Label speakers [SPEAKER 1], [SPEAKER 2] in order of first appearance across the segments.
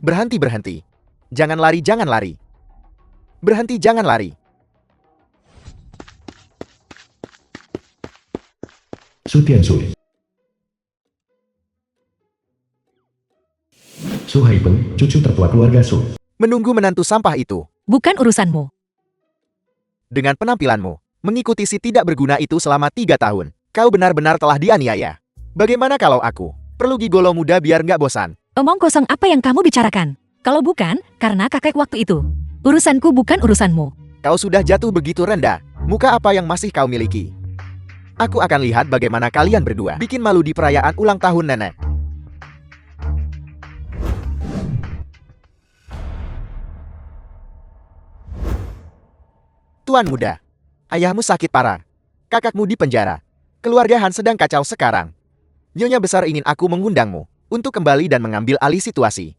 [SPEAKER 1] Berhenti, berhenti. Jangan lari, jangan lari. Berhenti, jangan lari.
[SPEAKER 2] Su Tiansui. Su Haipeng, cucu tertua keluarga Su.
[SPEAKER 1] Menunggu menantu sampah itu.
[SPEAKER 3] Bukan urusanmu.
[SPEAKER 1] Dengan penampilanmu, mengikuti si tidak berguna itu selama 3 tahun. Kau benar-benar telah dianiaya. Bagaimana kalau aku perlu gigolo muda biar nggak bosan?
[SPEAKER 3] Omong kosong apa yang kamu bicarakan? Kalau bukan, karena kakek waktu itu. Urusanku bukan urusanmu.
[SPEAKER 1] Kau sudah jatuh begitu rendah. Muka apa yang masih kau miliki? Aku akan lihat bagaimana kalian berdua bikin malu di perayaan ulang tahun nenek. Tuan muda, ayahmu sakit parah. Kakakmu di penjara. Keluarga Han sedang kacau sekarang. Nyonya besar ingin aku mengundangmu untuk kembali dan mengambil alih situasi.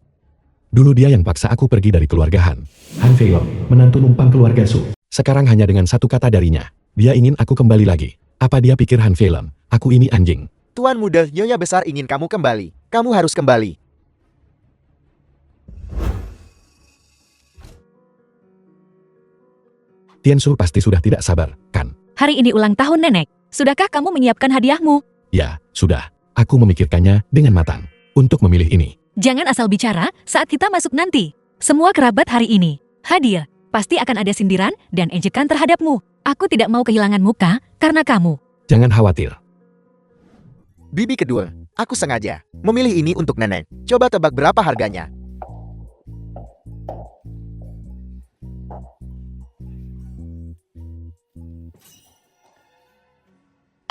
[SPEAKER 2] Dulu dia yang paksa aku pergi dari keluarga Han. Han Feilong, menantu numpang keluarga Su. Sekarang hanya dengan satu kata darinya. Dia ingin aku kembali lagi. Apa dia pikir Han Feilong? Aku ini anjing.
[SPEAKER 1] Tuan muda, Nyonya besar ingin kamu kembali. Kamu harus kembali.
[SPEAKER 2] Tiansu pasti sudah tidak sabar, kan?
[SPEAKER 3] Hari ini ulang tahun nenek. Sudahkah kamu menyiapkan hadiahmu?
[SPEAKER 2] Ya, sudah. Aku memikirkannya dengan matang. Untuk memilih ini.
[SPEAKER 3] Jangan asal bicara saat kita masuk nanti. Semua kerabat hari ini. Hadiah. Pasti akan ada sindiran dan ejekan terhadapmu. Aku tidak mau kehilangan muka karena kamu.
[SPEAKER 2] Jangan khawatir.
[SPEAKER 1] Bibi kedua, aku sengaja memilih ini untuk nenek. Coba tebak berapa harganya.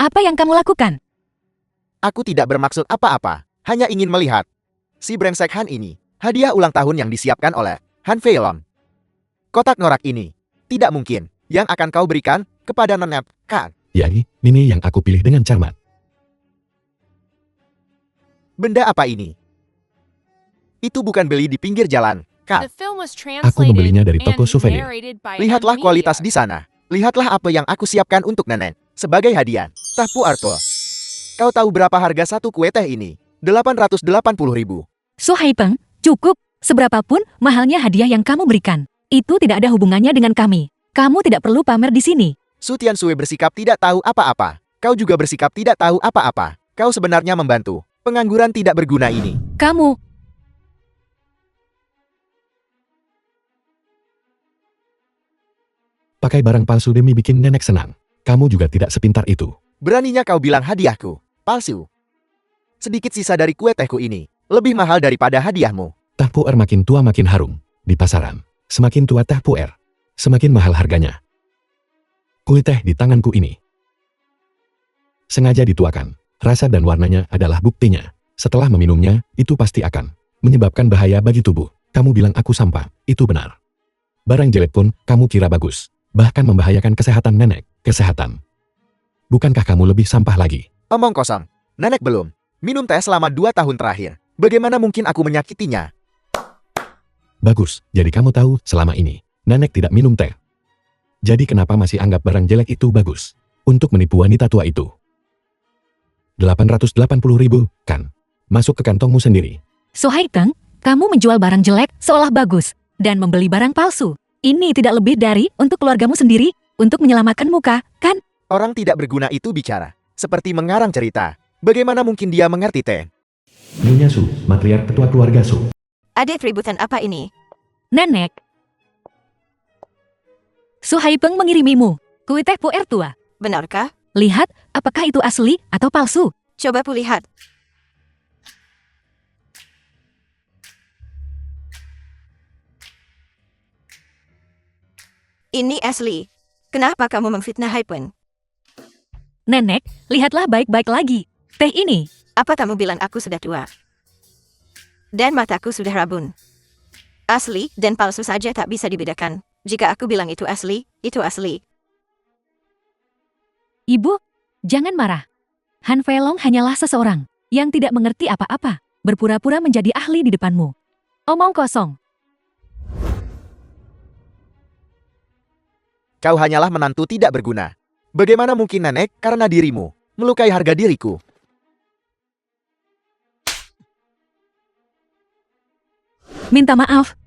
[SPEAKER 3] Apa yang kamu lakukan?
[SPEAKER 1] Aku tidak bermaksud apa-apa, hanya ingin melihat. Si brengsek Han ini, hadiah ulang tahun yang disiapkan oleh Han Feilong. Kotak norak ini, tidak mungkin, yang akan kau berikan kepada nenek, kan?
[SPEAKER 2] Ya, ini yang aku pilih dengan cermat.
[SPEAKER 1] Benda apa ini? Itu bukan beli di pinggir jalan, kan?
[SPEAKER 2] Aku membelinya dari toko souvenir.
[SPEAKER 1] Lihatlah kualitas di sana. Lihatlah apa yang aku siapkan untuk nenek. Sebagai hadiah, Teh Pu Arto. Kau tahu berapa harga satu kue teh ini? 880.000.
[SPEAKER 3] Su Haipeng, cukup. Seberapapun mahalnya hadiah yang kamu berikan. Itu tidak ada hubungannya dengan kami. Kamu tidak perlu pamer di sini.
[SPEAKER 1] Su Tiansui bersikap tidak tahu apa-apa. Kau juga bersikap tidak tahu apa-apa. Kau sebenarnya membantu pengangguran tidak berguna ini.
[SPEAKER 3] Kamu.
[SPEAKER 2] Pakai barang palsu demi bikin nenek senang. Kamu juga tidak sepintar itu.
[SPEAKER 1] Beraninya kau bilang hadiahku palsu. Sedikit sisa dari kue tehku ini lebih mahal daripada hadiahmu.
[SPEAKER 2] Teh puer makin tua makin harum. Di pasaran, semakin tua teh puer, semakin mahal harganya. Kue teh di tanganku ini sengaja dituakan. Rasa dan warnanya adalah buktinya. Setelah meminumnya, itu pasti akan menyebabkan bahaya bagi tubuh. Kamu bilang aku sampah, itu benar. Barang jelek pun kamu kira bagus. Bahkan membahayakan kesehatan nenek. Kesehatan. Bukankah kamu lebih sampah lagi?
[SPEAKER 1] Omong kosong. Nenek belum minum teh selama 2 tahun terakhir. Bagaimana mungkin aku menyakitinya?
[SPEAKER 2] Bagus, jadi kamu tahu selama ini, nenek tidak minum teh. Jadi kenapa masih anggap barang jelek itu bagus? Untuk menipu wanita tua itu. 880.000, kan? Masuk ke kantongmu sendiri.
[SPEAKER 3] Su Haipeng, kamu menjual barang jelek seolah bagus. Dan membeli barang palsu. Ini tidak lebih dari untuk keluargamu sendiri. Untuk menyelamatkan muka, kan?
[SPEAKER 1] Orang tidak berguna itu bicara seperti mengarang cerita. Bagaimana mungkin dia mengerti teh?
[SPEAKER 2] Nyonya Su, matriark ketua keluarga Su.
[SPEAKER 4] Ada keributan apa ini?
[SPEAKER 3] Nenek. Su Haipeng mengirimimu. Kue teh puer tua.
[SPEAKER 4] Benarkah?
[SPEAKER 3] Lihat, apakah itu asli atau palsu?
[SPEAKER 4] Coba kulihat. Ini asli. Kenapa kamu memfitnah Haipeng?
[SPEAKER 3] Nenek, lihatlah baik-baik lagi. Teh ini.
[SPEAKER 4] Apa kamu bilang aku sudah tua? Dan mataku sudah rabun. Asli dan palsu saja tak bisa dibedakan. Jika aku bilang itu asli, itu asli.
[SPEAKER 3] Ibu, jangan marah. Han Feilong hanyalah seseorang yang tidak mengerti apa-apa, berpura-pura menjadi ahli di depanmu. Omong kosong.
[SPEAKER 1] Kau hanyalah menantu tidak berguna. Bagaimana mungkin nenek karena dirimu melukai harga diriku?
[SPEAKER 3] Minta maaf.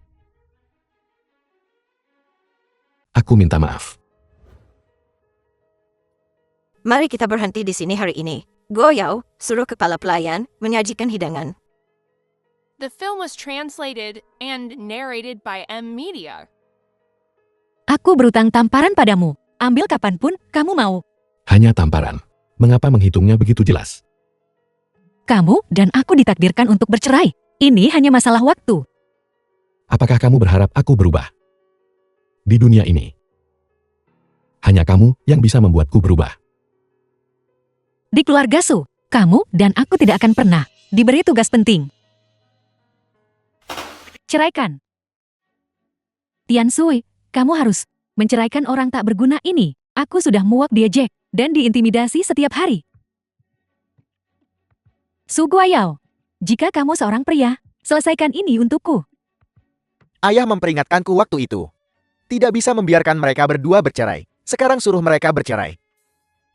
[SPEAKER 2] Aku minta maaf.
[SPEAKER 4] Mari kita berhenti di sini hari ini. Goyao, suruh kepala pelayan menyajikan hidangan.
[SPEAKER 5] The film was translated and narrated by M Media.
[SPEAKER 3] Aku berutang tamparan padamu. Ambil kapanpun kamu mau.
[SPEAKER 2] Hanya tamparan. Mengapa menghitungnya begitu jelas?
[SPEAKER 3] Kamu dan aku ditakdirkan untuk bercerai. Ini hanya masalah waktu.
[SPEAKER 2] Apakah kamu berharap aku berubah? Di dunia ini, hanya kamu yang bisa membuatku berubah.
[SPEAKER 3] Di keluarga Su, kamu dan aku tidak akan pernah diberi tugas penting. Ceraikan. Tian Sui, kamu harus menceraikan orang tak berguna ini. Aku sudah muak diejek dan diintimidasi setiap hari. Su Guayao, jika kamu seorang pria, selesaikan ini untukku.
[SPEAKER 1] Ayah memperingatkanku waktu itu. Tidak bisa membiarkan mereka berdua bercerai. Sekarang suruh mereka bercerai.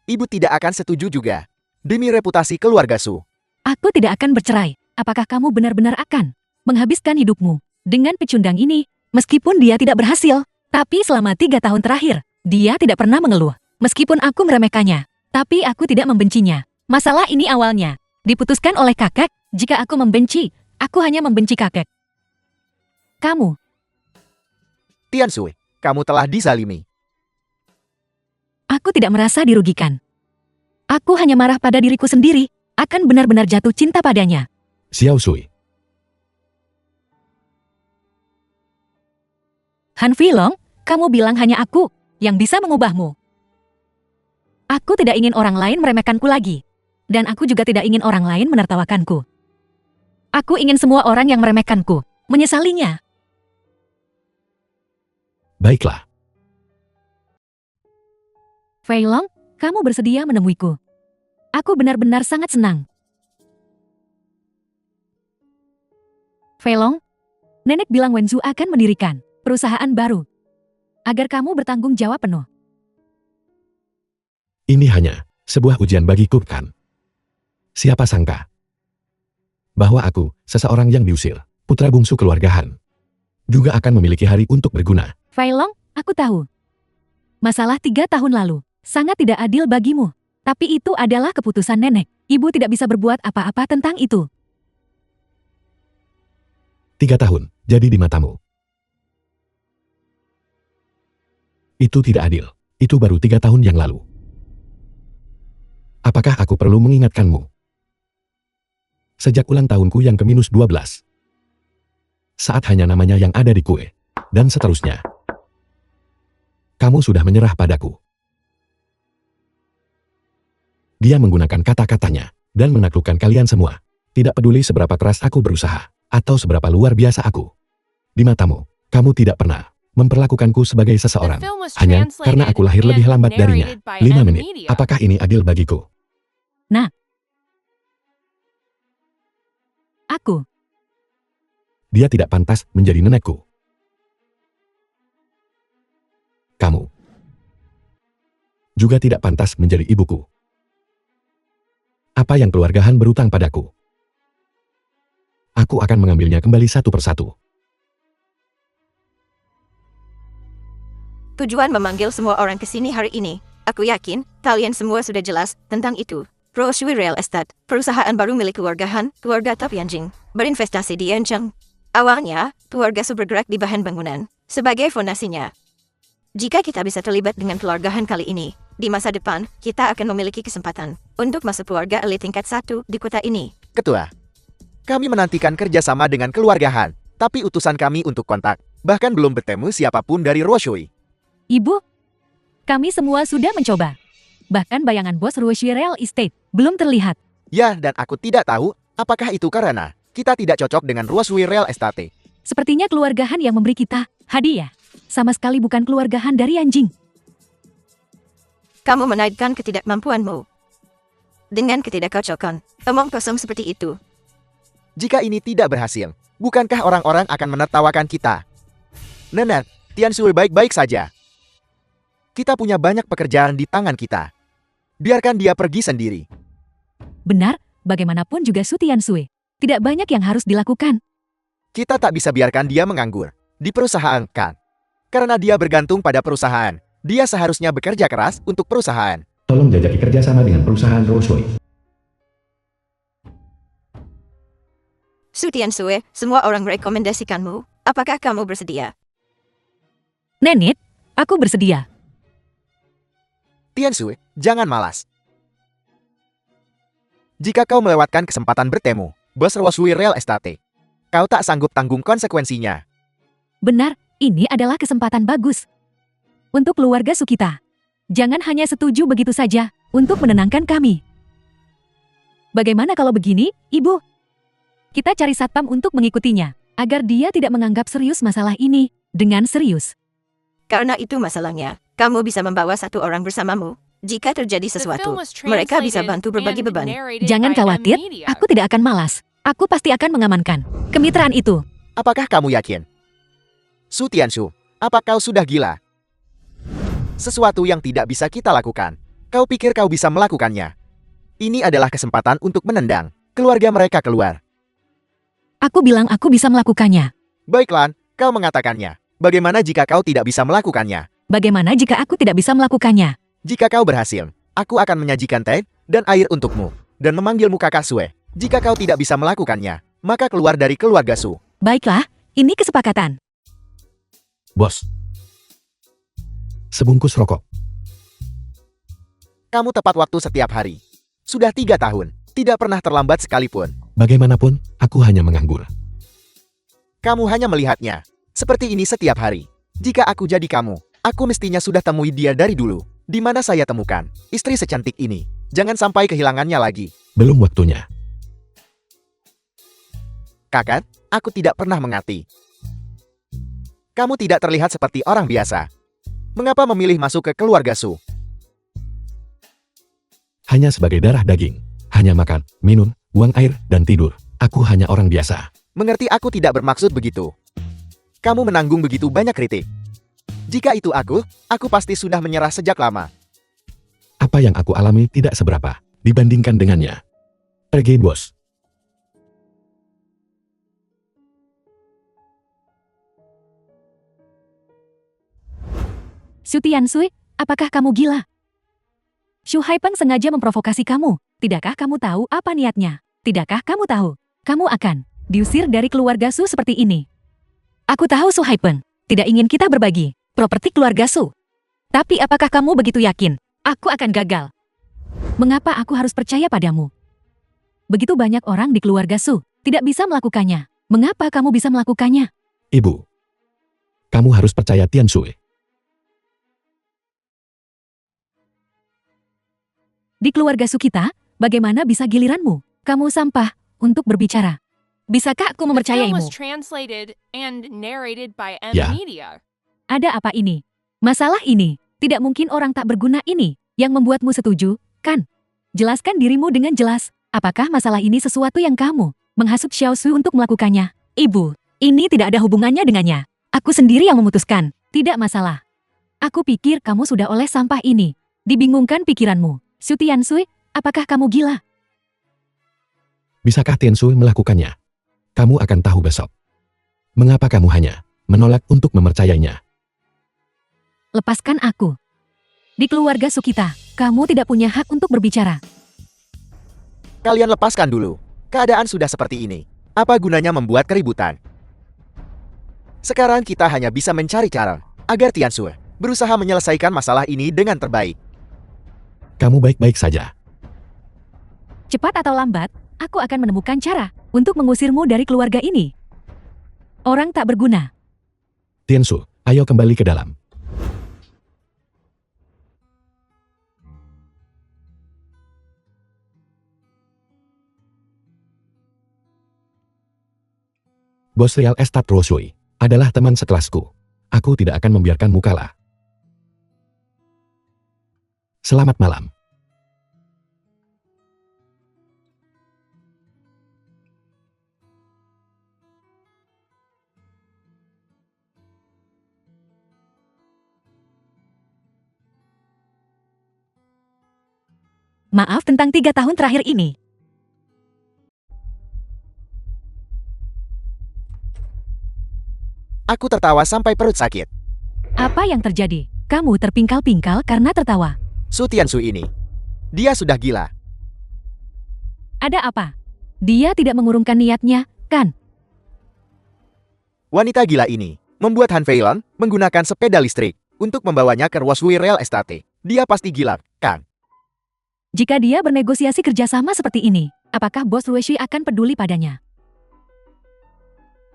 [SPEAKER 1] Ibu tidak akan setuju juga. Demi reputasi keluarga Su.
[SPEAKER 3] Aku tidak akan bercerai. Apakah kamu benar-benar akan menghabiskan hidupmu dengan pecundang ini? Meskipun dia tidak berhasil, tapi selama 3 tahun terakhir, dia tidak pernah mengeluh. Meskipun aku meremehkannya, tapi aku tidak membencinya. Masalah ini awalnya diputuskan oleh kakek. Jika aku membenci, aku hanya membenci kakek. Kamu,
[SPEAKER 1] Tian Sui, kamu telah dizalimi.
[SPEAKER 3] aku tidak merasa dirugikan. Aku hanya marah pada diriku sendiri, akan benar-benar jatuh cinta padanya.
[SPEAKER 2] Xiao Sui,
[SPEAKER 3] Han Filong, kamu bilang hanya aku yang bisa mengubahmu. Aku tidak ingin orang lain meremehkanku lagi. Dan aku juga tidak ingin orang lain menertawakanku. Aku ingin semua orang yang meremehkanku menyesalinya.
[SPEAKER 2] baiklah.
[SPEAKER 3] Fei Long, kamu bersedia menemuiku. Aku benar-benar sangat senang. Fei Long, nenek bilang Wenzu akan mendirikan perusahaan baru agar kamu bertanggung jawab penuh.
[SPEAKER 2] Ini hanya sebuah ujian bagiku, kan? Siapa sangka bahwa aku, seseorang yang diusir, putra bungsu keluarga Han, juga akan memiliki hari untuk berguna.
[SPEAKER 3] Fei Long, aku tahu. Masalah 3 tahun lalu sangat tidak adil bagimu. Tapi itu adalah keputusan nenek. Ibu tidak bisa berbuat apa-apa tentang itu.
[SPEAKER 2] 3 tahun, jadi di matamu. Itu tidak adil. Itu baru 3 tahun yang lalu. Apakah aku perlu mengingatkanmu? Sejak ulang tahunku yang ke-12, saat hanya namanya yang ada di kue, dan seterusnya, kamu sudah menyerah padaku. Dia menggunakan kata-katanya, dan menaklukkan kalian semua. Tidak peduli seberapa keras aku berusaha, atau seberapa luar biasa aku. Di matamu, kamu tidak pernah memperlakukanku sebagai seseorang,
[SPEAKER 5] The film was
[SPEAKER 2] hanya karena aku lahir lebih
[SPEAKER 5] translated
[SPEAKER 2] lambat
[SPEAKER 5] and
[SPEAKER 2] darinya.
[SPEAKER 5] narrated by
[SPEAKER 2] 5
[SPEAKER 5] M
[SPEAKER 2] menit.
[SPEAKER 5] Media.
[SPEAKER 2] Apakah ini adil bagiku?
[SPEAKER 3] Aku,
[SPEAKER 2] Dia tidak pantas menjadi nenekku. Kamu juga tidak pantas menjadi ibuku. Apa yang keluarga Han berutang padaku, aku akan mengambilnya kembali satu persatu.
[SPEAKER 4] Tujuan memanggil semua orang ke sini hari ini. Aku yakin kalian semua sudah jelas tentang itu. Roshui Real Estate, perusahaan baru milik keluarga Han, keluarga Top Yanjing, berinvestasi di Yancheng. Awalnya, keluarga Su bergerak di bahan bangunan sebagai fondasinya. Jika kita bisa terlibat dengan keluarga Han kali ini, di masa depan, kita akan memiliki kesempatan untuk masuk keluarga elit tingkat 1 di kota ini.
[SPEAKER 1] Ketua, kami menantikan kerjasama dengan keluarga Han, tapi utusan kami untuk kontak. Bahkan belum bertemu siapapun dari Roshui.
[SPEAKER 3] Ibu, kami semua sudah mencoba. Bahkan bayangan bos Ruoshi Real Estate belum terlihat.
[SPEAKER 1] Ya, dan aku tidak tahu apakah itu karena kita tidak cocok dengan Roshui Real Estate.
[SPEAKER 3] Sepertinya keluarga Han yang memberi kita hadiah. Sama sekali bukan keluarga Han dari anjing.
[SPEAKER 4] Kamu menaikkan ketidakmampuanmu dengan ketidakcocokan. Omong kosong seperti itu.
[SPEAKER 1] Jika ini tidak berhasil, bukankah orang-orang akan menertawakan kita? Nenek, Tian Sui baik-baik saja. Kita punya banyak pekerjaan di tangan kita. Biarkan dia pergi sendiri.
[SPEAKER 3] Benar, bagaimanapun juga Su Tiansui. Tidak banyak yang harus dilakukan.
[SPEAKER 1] Kita tak bisa biarkan dia menganggur di perusahaan, kan? Karena dia bergantung pada perusahaan. Dia seharusnya bekerja keras untuk perusahaan.
[SPEAKER 2] Tolong jajaki kerjasama dengan perusahaan Roshui.
[SPEAKER 4] Su Tiansue, semua orang merekomendasikanmu. Apakah kamu bersedia?
[SPEAKER 3] Nenit, aku bersedia.
[SPEAKER 1] Tiansue, jangan malas. Jika kau melewatkan kesempatan bertemu, bos Roshui Real Estate, kau tak sanggup tanggung konsekuensinya.
[SPEAKER 3] Benar, ini adalah kesempatan bagus. Untuk keluarga Sukita. Jangan hanya setuju begitu saja, untuk menenangkan kami. Bagaimana kalau begini, Ibu? Kita cari satpam untuk mengikutinya, agar dia tidak menganggap serius masalah ini, dengan serius.
[SPEAKER 4] Karena itu masalahnya, kamu bisa membawa satu orang bersamamu. Jika terjadi sesuatu, mereka bisa bantu berbagi beban.
[SPEAKER 3] Jangan khawatir, aku tidak akan malas. Aku pasti akan mengamankan kemitraan itu.
[SPEAKER 1] Apakah kamu yakin? Su Tianshu, apa kau sudah gila? Sesuatu yang tidak bisa kita lakukan. Kau pikir kau bisa melakukannya? Ini adalah kesempatan untuk menendang keluarga mereka keluar.
[SPEAKER 3] Aku bilang aku bisa melakukannya.
[SPEAKER 1] Baiklah, kau mengatakannya. Bagaimana jika kau tidak bisa melakukannya?
[SPEAKER 3] Bagaimana jika aku tidak bisa melakukannya?
[SPEAKER 1] Jika kau berhasil, aku akan menyajikan teh dan air untukmu, dan memanggilmu kakak Sue. Jika kau tidak bisa melakukannya, maka keluar dari keluarga Su.
[SPEAKER 3] Baiklah, ini kesepakatan.
[SPEAKER 2] Bos. Sebungkus rokok.
[SPEAKER 1] Kamu tepat waktu setiap hari. Sudah 3 tahun, tidak pernah terlambat sekalipun.
[SPEAKER 2] Bagaimanapun, aku hanya menganggur.
[SPEAKER 1] Kamu hanya melihatnya. Seperti ini setiap hari. Jika aku jadi kamu, aku mestinya sudah temui dia dari dulu. Di mana saya temukan istri secantik ini? Jangan sampai kehilangannya lagi.
[SPEAKER 2] Belum waktunya.
[SPEAKER 1] Kakak, aku tidak pernah mengerti. Kamu tidak terlihat seperti orang biasa. Mengapa memilih masuk ke keluarga Su?
[SPEAKER 2] Hanya sebagai darah daging. Hanya makan, minum, buang air, dan tidur. Aku hanya orang biasa.
[SPEAKER 1] Mengerti, aku tidak bermaksud begitu. Kamu menanggung begitu banyak kritik. Jika itu aku pasti sudah menyerah sejak lama.
[SPEAKER 2] Apa yang aku alami tidak seberapa dibandingkan dengannya. Pergi, bos.
[SPEAKER 3] Su Tiansui, apakah kamu gila? Shu Haipeng sengaja memprovokasi kamu. Tidakkah kamu tahu apa niatnya? Tidakkah kamu tahu? Kamu akan diusir dari keluarga Su seperti ini. Aku tahu Su Haipeng tidak ingin kita berbagi properti keluarga Su. Tapi apakah kamu begitu yakin aku akan gagal? Mengapa aku harus percaya padamu? Begitu banyak orang di keluarga Su tidak bisa melakukannya. Mengapa kamu bisa melakukannya?
[SPEAKER 2] Ibu. Kamu harus percaya Tiansui.
[SPEAKER 3] Di keluarga Su kita, bagaimana bisa giliranmu? Kamu sampah untuk berbicara. Bisakah aku
[SPEAKER 5] The film
[SPEAKER 3] mempercayaimu?
[SPEAKER 5] was translated and narrated by M
[SPEAKER 2] Ya.
[SPEAKER 5] Media.
[SPEAKER 3] Ada apa ini? Masalah ini, tidak mungkin orang tak berguna ini yang membuatmu setuju, kan? Jelaskan dirimu dengan jelas. Apakah masalah ini sesuatu yang kamu menghasut Xiao Su untuk melakukannya? Ibu, ini tidak ada hubungannya dengannya. Aku sendiri yang memutuskan. Tidak masalah. Aku pikir kamu sudah oleh sampah ini. Dibingungkan pikiranmu. Su Tiansui, apakah kamu gila?
[SPEAKER 2] Bisakah Tiansui melakukannya? Kamu akan tahu besok. Mengapa kamu hanya menolak untuk mempercayainya?
[SPEAKER 3] Lepaskan aku. Di keluarga Sukita, kamu tidak punya hak untuk berbicara.
[SPEAKER 1] Kalian lepaskan dulu. Keadaan sudah seperti ini. Apa gunanya membuat keributan? Sekarang kita hanya bisa mencari cara agar Tiansue berusaha menyelesaikan masalah ini dengan terbaik.
[SPEAKER 2] Kamu baik-baik saja.
[SPEAKER 3] Cepat atau lambat, aku akan menemukan cara untuk mengusirmu dari keluarga ini. Orang tak berguna.
[SPEAKER 2] Tiansu, ayo kembali ke dalam. Bos Real Estate Roshui adalah teman sekelasku. Aku tidak akan membiarkanmu kalah. Selamat malam.
[SPEAKER 3] Maaf tentang 3 tahun terakhir ini.
[SPEAKER 1] Aku tertawa sampai perut sakit.
[SPEAKER 3] Apa yang terjadi? Kamu terpingkal-pingkal karena tertawa.
[SPEAKER 1] Su Tiansu ini. Dia sudah gila.
[SPEAKER 3] Ada apa? Dia tidak mengurungkan niatnya, kan?
[SPEAKER 1] Wanita gila ini membuat Han Feilong menggunakan sepeda listrik untuk membawanya ke Roshui Real Estate. Dia pasti gila, kan?
[SPEAKER 3] Jika dia bernegosiasi kerjasama seperti ini, apakah bos Rueshi akan peduli padanya?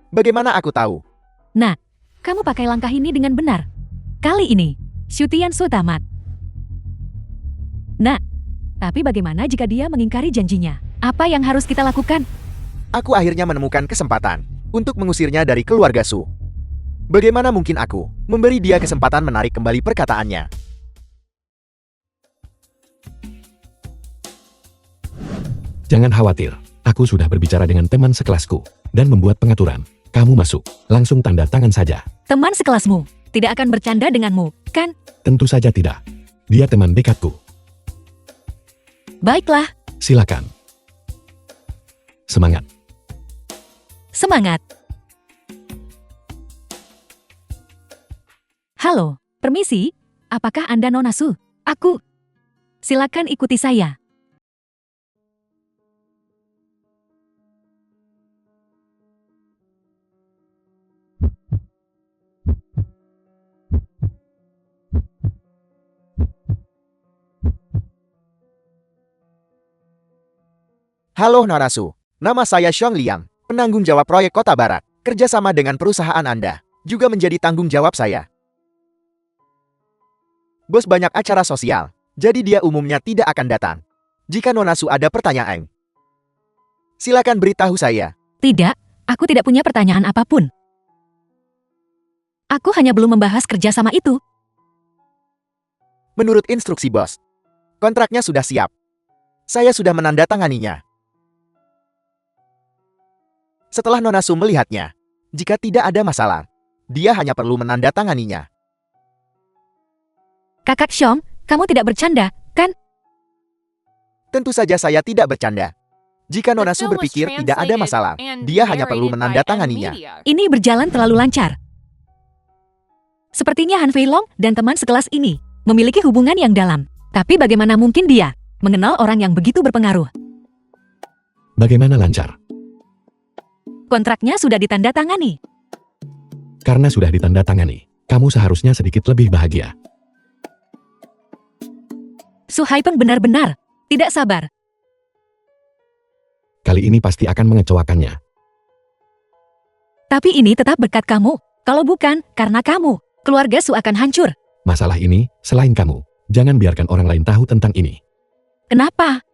[SPEAKER 1] Bagaimana aku tahu?
[SPEAKER 3] Nah, kamu pakai langkah ini dengan benar. Kali ini, Xu Tiansu tamat. Nah, tapi bagaimana jika dia mengingkari janjinya? Apa yang harus kita lakukan?
[SPEAKER 1] Aku akhirnya menemukan kesempatan untuk mengusirnya dari keluarga Su. Bagaimana mungkin aku memberi dia kesempatan menarik kembali perkataannya?
[SPEAKER 2] Jangan khawatir, aku sudah berbicara dengan teman sekelasku dan membuat pengaturan. Kamu masuk, langsung tanda tangan saja.
[SPEAKER 3] Teman sekelasmu tidak akan bercanda denganmu, kan?
[SPEAKER 2] Tentu saja tidak. Dia teman dekatku.
[SPEAKER 3] Baiklah,
[SPEAKER 2] Silakan. Semangat.
[SPEAKER 3] semangat. Halo, permisi. Apakah Anda Nona Su? Aku. Silakan ikuti saya.
[SPEAKER 1] Halo Nona Su, nama saya Xiong Liang, penanggung jawab proyek Kota Barat. Kerjasama dengan perusahaan Anda juga menjadi tanggung jawab saya. Bos banyak acara sosial, jadi dia umumnya tidak akan datang. Jika Nona Su ada pertanyaan, silakan beritahu saya.
[SPEAKER 3] Tidak, aku tidak punya pertanyaan apapun. Aku hanya belum membahas kerjasama itu.
[SPEAKER 1] Menurut instruksi bos, kontraknya sudah siap. Saya sudah menandatanganinya. Setelah Nona Su melihatnya, jika tidak ada masalah, dia hanya perlu menandatanganinya.
[SPEAKER 3] Kakak Xiong, kamu tidak bercanda, kan?
[SPEAKER 1] Tentu saja saya tidak bercanda. Jika
[SPEAKER 5] The
[SPEAKER 1] Nona Su
[SPEAKER 5] film was
[SPEAKER 1] berpikir tidak ada
[SPEAKER 5] translated
[SPEAKER 1] masalah,
[SPEAKER 5] and
[SPEAKER 1] dia hanya perlu
[SPEAKER 5] narrated by
[SPEAKER 1] menandatanganinya.
[SPEAKER 5] M-Media.
[SPEAKER 3] Ini berjalan terlalu lancar. Sepertinya Han Feilong dan teman sekelas ini memiliki hubungan yang dalam. Tapi bagaimana mungkin dia mengenal orang yang begitu berpengaruh?
[SPEAKER 2] Bagaimana lancar?
[SPEAKER 3] Kontraknya sudah ditandatangani.
[SPEAKER 2] Karena sudah ditandatangani, kamu seharusnya sedikit lebih bahagia.
[SPEAKER 3] Su Haipeng benar-benar tidak sabar.
[SPEAKER 2] Kali ini pasti akan mengecewakannya.
[SPEAKER 3] Tapi ini tetap berkat kamu. Kalau bukan, karena kamu, keluarga Su akan hancur.
[SPEAKER 2] Masalah ini, selain kamu, jangan biarkan orang lain tahu tentang ini.
[SPEAKER 3] Kenapa?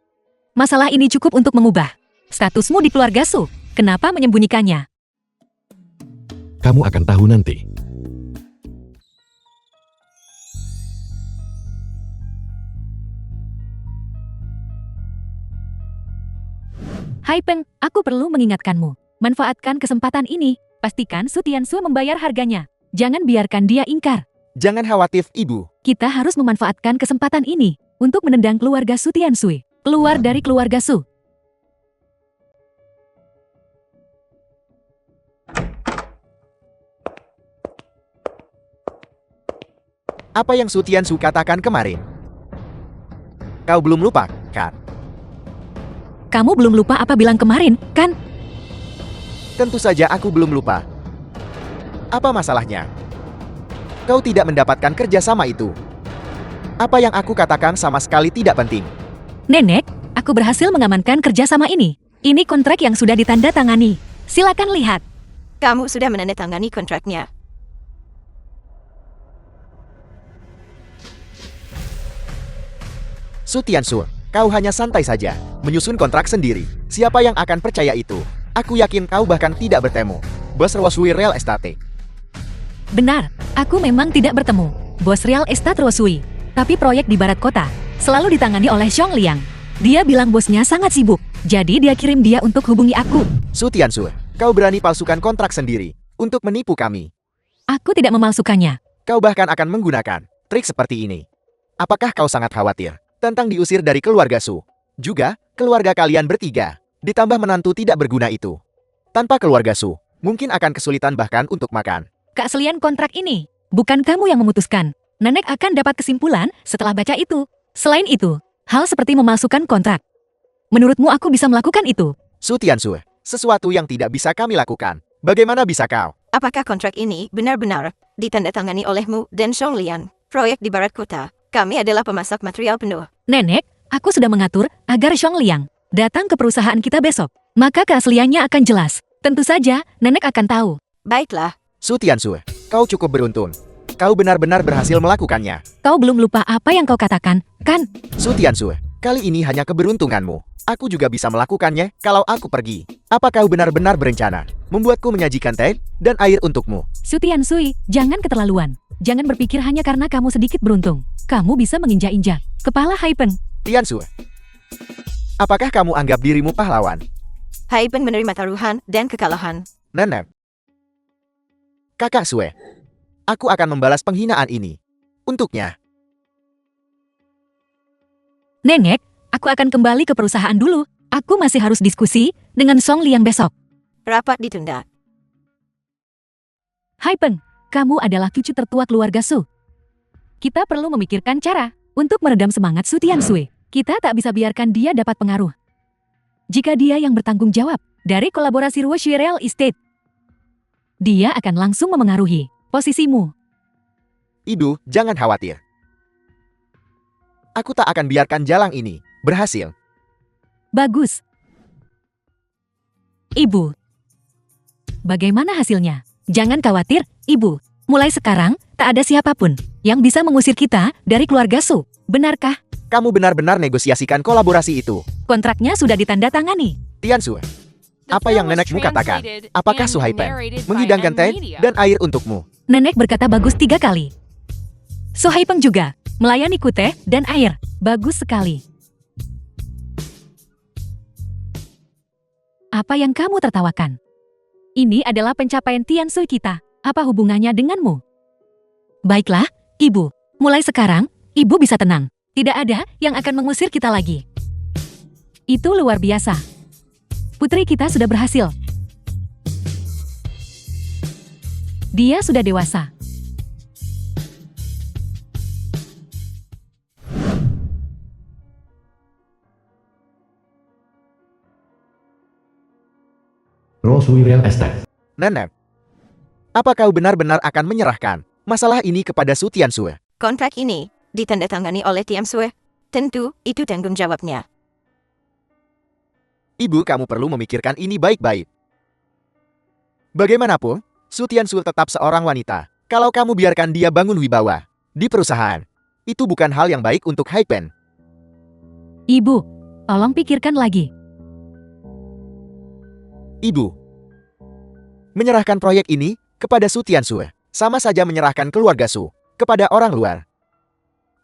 [SPEAKER 3] Masalah ini cukup untuk mengubah statusmu di keluarga Su. Kenapa menyembunyikannya?
[SPEAKER 2] Kamu akan tahu nanti.
[SPEAKER 3] Haipeng, aku perlu mengingatkanmu. Manfaatkan kesempatan ini. Pastikan Su Tiansu membayar harganya. Jangan biarkan dia ingkar.
[SPEAKER 1] Jangan khawatir, Ibu.
[SPEAKER 3] Kita harus memanfaatkan kesempatan ini untuk menendang keluarga Su Tiansui. Keluar dari keluarga Su.
[SPEAKER 1] Apa yang Su Tiansu katakan kemarin? Kau belum lupa, kan?
[SPEAKER 3] Kamu belum lupa apa bilang kemarin, kan?
[SPEAKER 1] Tentu saja aku belum lupa. Apa masalahnya? Kau tidak mendapatkan kerjasama itu. Apa yang aku katakan sama sekali tidak penting.
[SPEAKER 3] Nenek, aku berhasil mengamankan kerjasama ini. Ini kontrak yang sudah ditandatangani. Silakan lihat.
[SPEAKER 4] Kamu sudah menandatangani kontraknya.
[SPEAKER 1] Su Tiansu, kau hanya santai saja, menyusun kontrak sendiri. Siapa yang akan percaya itu? Aku yakin kau bahkan tidak bertemu Bos Roshui Real Estate.
[SPEAKER 3] Benar, aku memang tidak bertemu Bos Real Estate Rosui. Tapi proyek di barat kota selalu ditangani oleh Xiong Liang. Dia bilang bosnya sangat sibuk, jadi dia kirim dia untuk hubungi aku.
[SPEAKER 1] Su Tiansu, kau berani palsukan kontrak sendiri untuk menipu kami.
[SPEAKER 3] Aku tidak memalsukannya.
[SPEAKER 1] Kau bahkan akan menggunakan trik seperti ini. Apakah kau sangat khawatir tentang diusir dari keluarga Su? Juga, keluarga kalian bertiga, ditambah menantu tidak berguna itu. Tanpa keluarga Su, mungkin akan kesulitan bahkan untuk makan.
[SPEAKER 3] keaslian kontrak ini. Bukan kamu yang memutuskan. Nenek akan dapat kesimpulan setelah baca itu. Selain itu, hal seperti memalsukan kontrak. Menurutmu aku bisa melakukan itu?
[SPEAKER 1] Su Tianxue, sesuatu yang tidak bisa kami lakukan. Bagaimana bisa kau?
[SPEAKER 4] Apakah kontrak ini benar-benar ditandatangani olehmu dan Song Liang? Proyek di barat kota. Kami adalah pemasok material penuh.
[SPEAKER 3] Nenek, aku sudah mengatur agar Xiong Liang datang ke perusahaan kita besok. Maka keasliannya akan jelas. Tentu saja, nenek akan tahu.
[SPEAKER 4] Baiklah,
[SPEAKER 1] Su Tianxue, kau cukup beruntung. Kau benar-benar berhasil melakukannya.
[SPEAKER 3] Kau belum lupa apa yang kau katakan, kan?
[SPEAKER 1] Su Tianxue, kali ini hanya keberuntunganmu. Aku juga bisa melakukannya kalau aku pergi. Apa kau benar-benar berencana membuatku menyajikan teh dan air untukmu?
[SPEAKER 3] Su Tiansui, jangan keterlaluan. Jangan berpikir hanya karena kamu sedikit beruntung. Kamu bisa menginjak-injak kepala Haipeng.
[SPEAKER 1] Tianxue, apakah kamu anggap dirimu pahlawan?
[SPEAKER 4] Haipeng menerima taruhan dan kekalahan.
[SPEAKER 1] Nenek. Kakak Sue, aku akan membalas penghinaan ini untuknya.
[SPEAKER 3] Nenek, aku akan kembali ke perusahaan dulu. Aku masih harus diskusi dengan Song Liang besok.
[SPEAKER 4] Rapat ditunda.
[SPEAKER 3] Haipeng, kamu adalah cucu tertua keluarga Su. Kita perlu memikirkan cara untuk meredam semangat Su Tiansui. Kita tak bisa biarkan dia dapat pengaruh. Jika dia yang bertanggung jawab dari kolaborasi Ruoshi Real Estate, dia akan langsung memengaruhi posisimu.
[SPEAKER 1] Ibu, jangan khawatir. Aku tak akan biarkan jalang ini berhasil.
[SPEAKER 3] Bagus. Ibu. Bagaimana hasilnya? Jangan khawatir, Ibu. Mulai sekarang, tak ada siapapun yang bisa mengusir kita dari keluarga Su. Benarkah?
[SPEAKER 1] Kamu benar-benar negosiasikan kolaborasi itu.
[SPEAKER 3] Kontraknya sudah ditandatangani.
[SPEAKER 1] Tianxue,
[SPEAKER 5] The
[SPEAKER 1] apa
[SPEAKER 5] film
[SPEAKER 1] yang
[SPEAKER 5] was
[SPEAKER 1] nenekmu katakan?
[SPEAKER 5] translated
[SPEAKER 1] Apakah
[SPEAKER 5] and
[SPEAKER 1] Su Haipeng
[SPEAKER 5] narrated by
[SPEAKER 1] menghidangkan teh
[SPEAKER 5] M-Media.
[SPEAKER 1] dan air untukmu?
[SPEAKER 3] Nenek berkata bagus 3 kali. Su Haipeng juga melayani ku teh dan air. Bagus sekali. Apa yang kamu tertawakan? Ini adalah pencapaian Tiansui kita. Apa hubungannya denganmu? Baiklah, Ibu. Mulai sekarang, Ibu bisa tenang. Tidak ada yang akan mengusir kita lagi. Itu luar biasa. Putri kita sudah berhasil. Dia sudah dewasa.
[SPEAKER 2] Rosui Real Estate.
[SPEAKER 1] Nenek, apa kau benar-benar akan menyerahkan masalah ini kepada Su Tianxue?
[SPEAKER 4] Kontrak ini ditandatangani oleh Tianxue. Tentu, itu tanggung jawabnya.
[SPEAKER 1] Ibu, kamu perlu memikirkan ini baik-baik. Bagaimanapun, Su Tianxue tetap seorang wanita. Kalau kamu biarkan dia bangun wibawa di perusahaan, itu bukan hal yang baik untuk Haipeng.
[SPEAKER 3] Ibu, tolong pikirkan lagi.
[SPEAKER 1] Ibu, menyerahkan proyek ini kepada Su Tianxue sama saja menyerahkan keluarga Su kepada orang luar.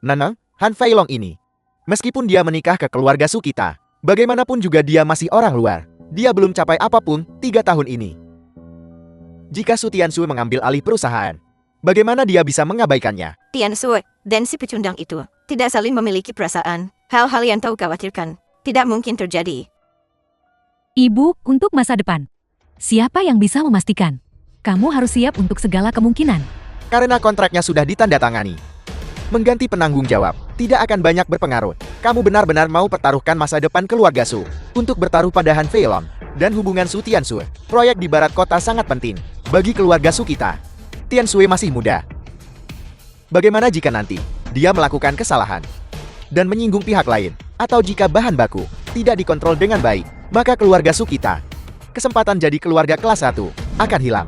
[SPEAKER 1] Nana, Han Feilong ini, meskipun dia menikah ke keluarga Su kita, bagaimanapun juga dia masih orang luar. Dia belum capai apapun 3 tahun ini. Jika Su Tianxue mengambil alih perusahaan, bagaimana dia bisa mengabaikannya?
[SPEAKER 4] Tianxue dan si pecundang itu tidak saling memiliki perasaan. Hal-hal yang kau khawatirkan tidak mungkin terjadi.
[SPEAKER 3] Ibu, untuk masa depan. Siapa yang bisa memastikan? Kamu harus siap untuk segala kemungkinan.
[SPEAKER 1] Karena kontraknya sudah ditandatangani. Mengganti penanggung jawab tidak akan banyak berpengaruh. Kamu benar-benar mau pertaruhkan masa depan keluarga Su untuk bertaruh pada Han Feilong dan hubungan Su Tianxue. Proyek di barat kota sangat penting bagi keluarga Su kita. Tianxue masih muda. Bagaimana jika nanti dia melakukan kesalahan dan menyinggung pihak lain, atau jika bahan baku tidak dikontrol dengan baik, maka keluarga Su kita, kesempatan jadi keluarga kelas 1 akan hilang.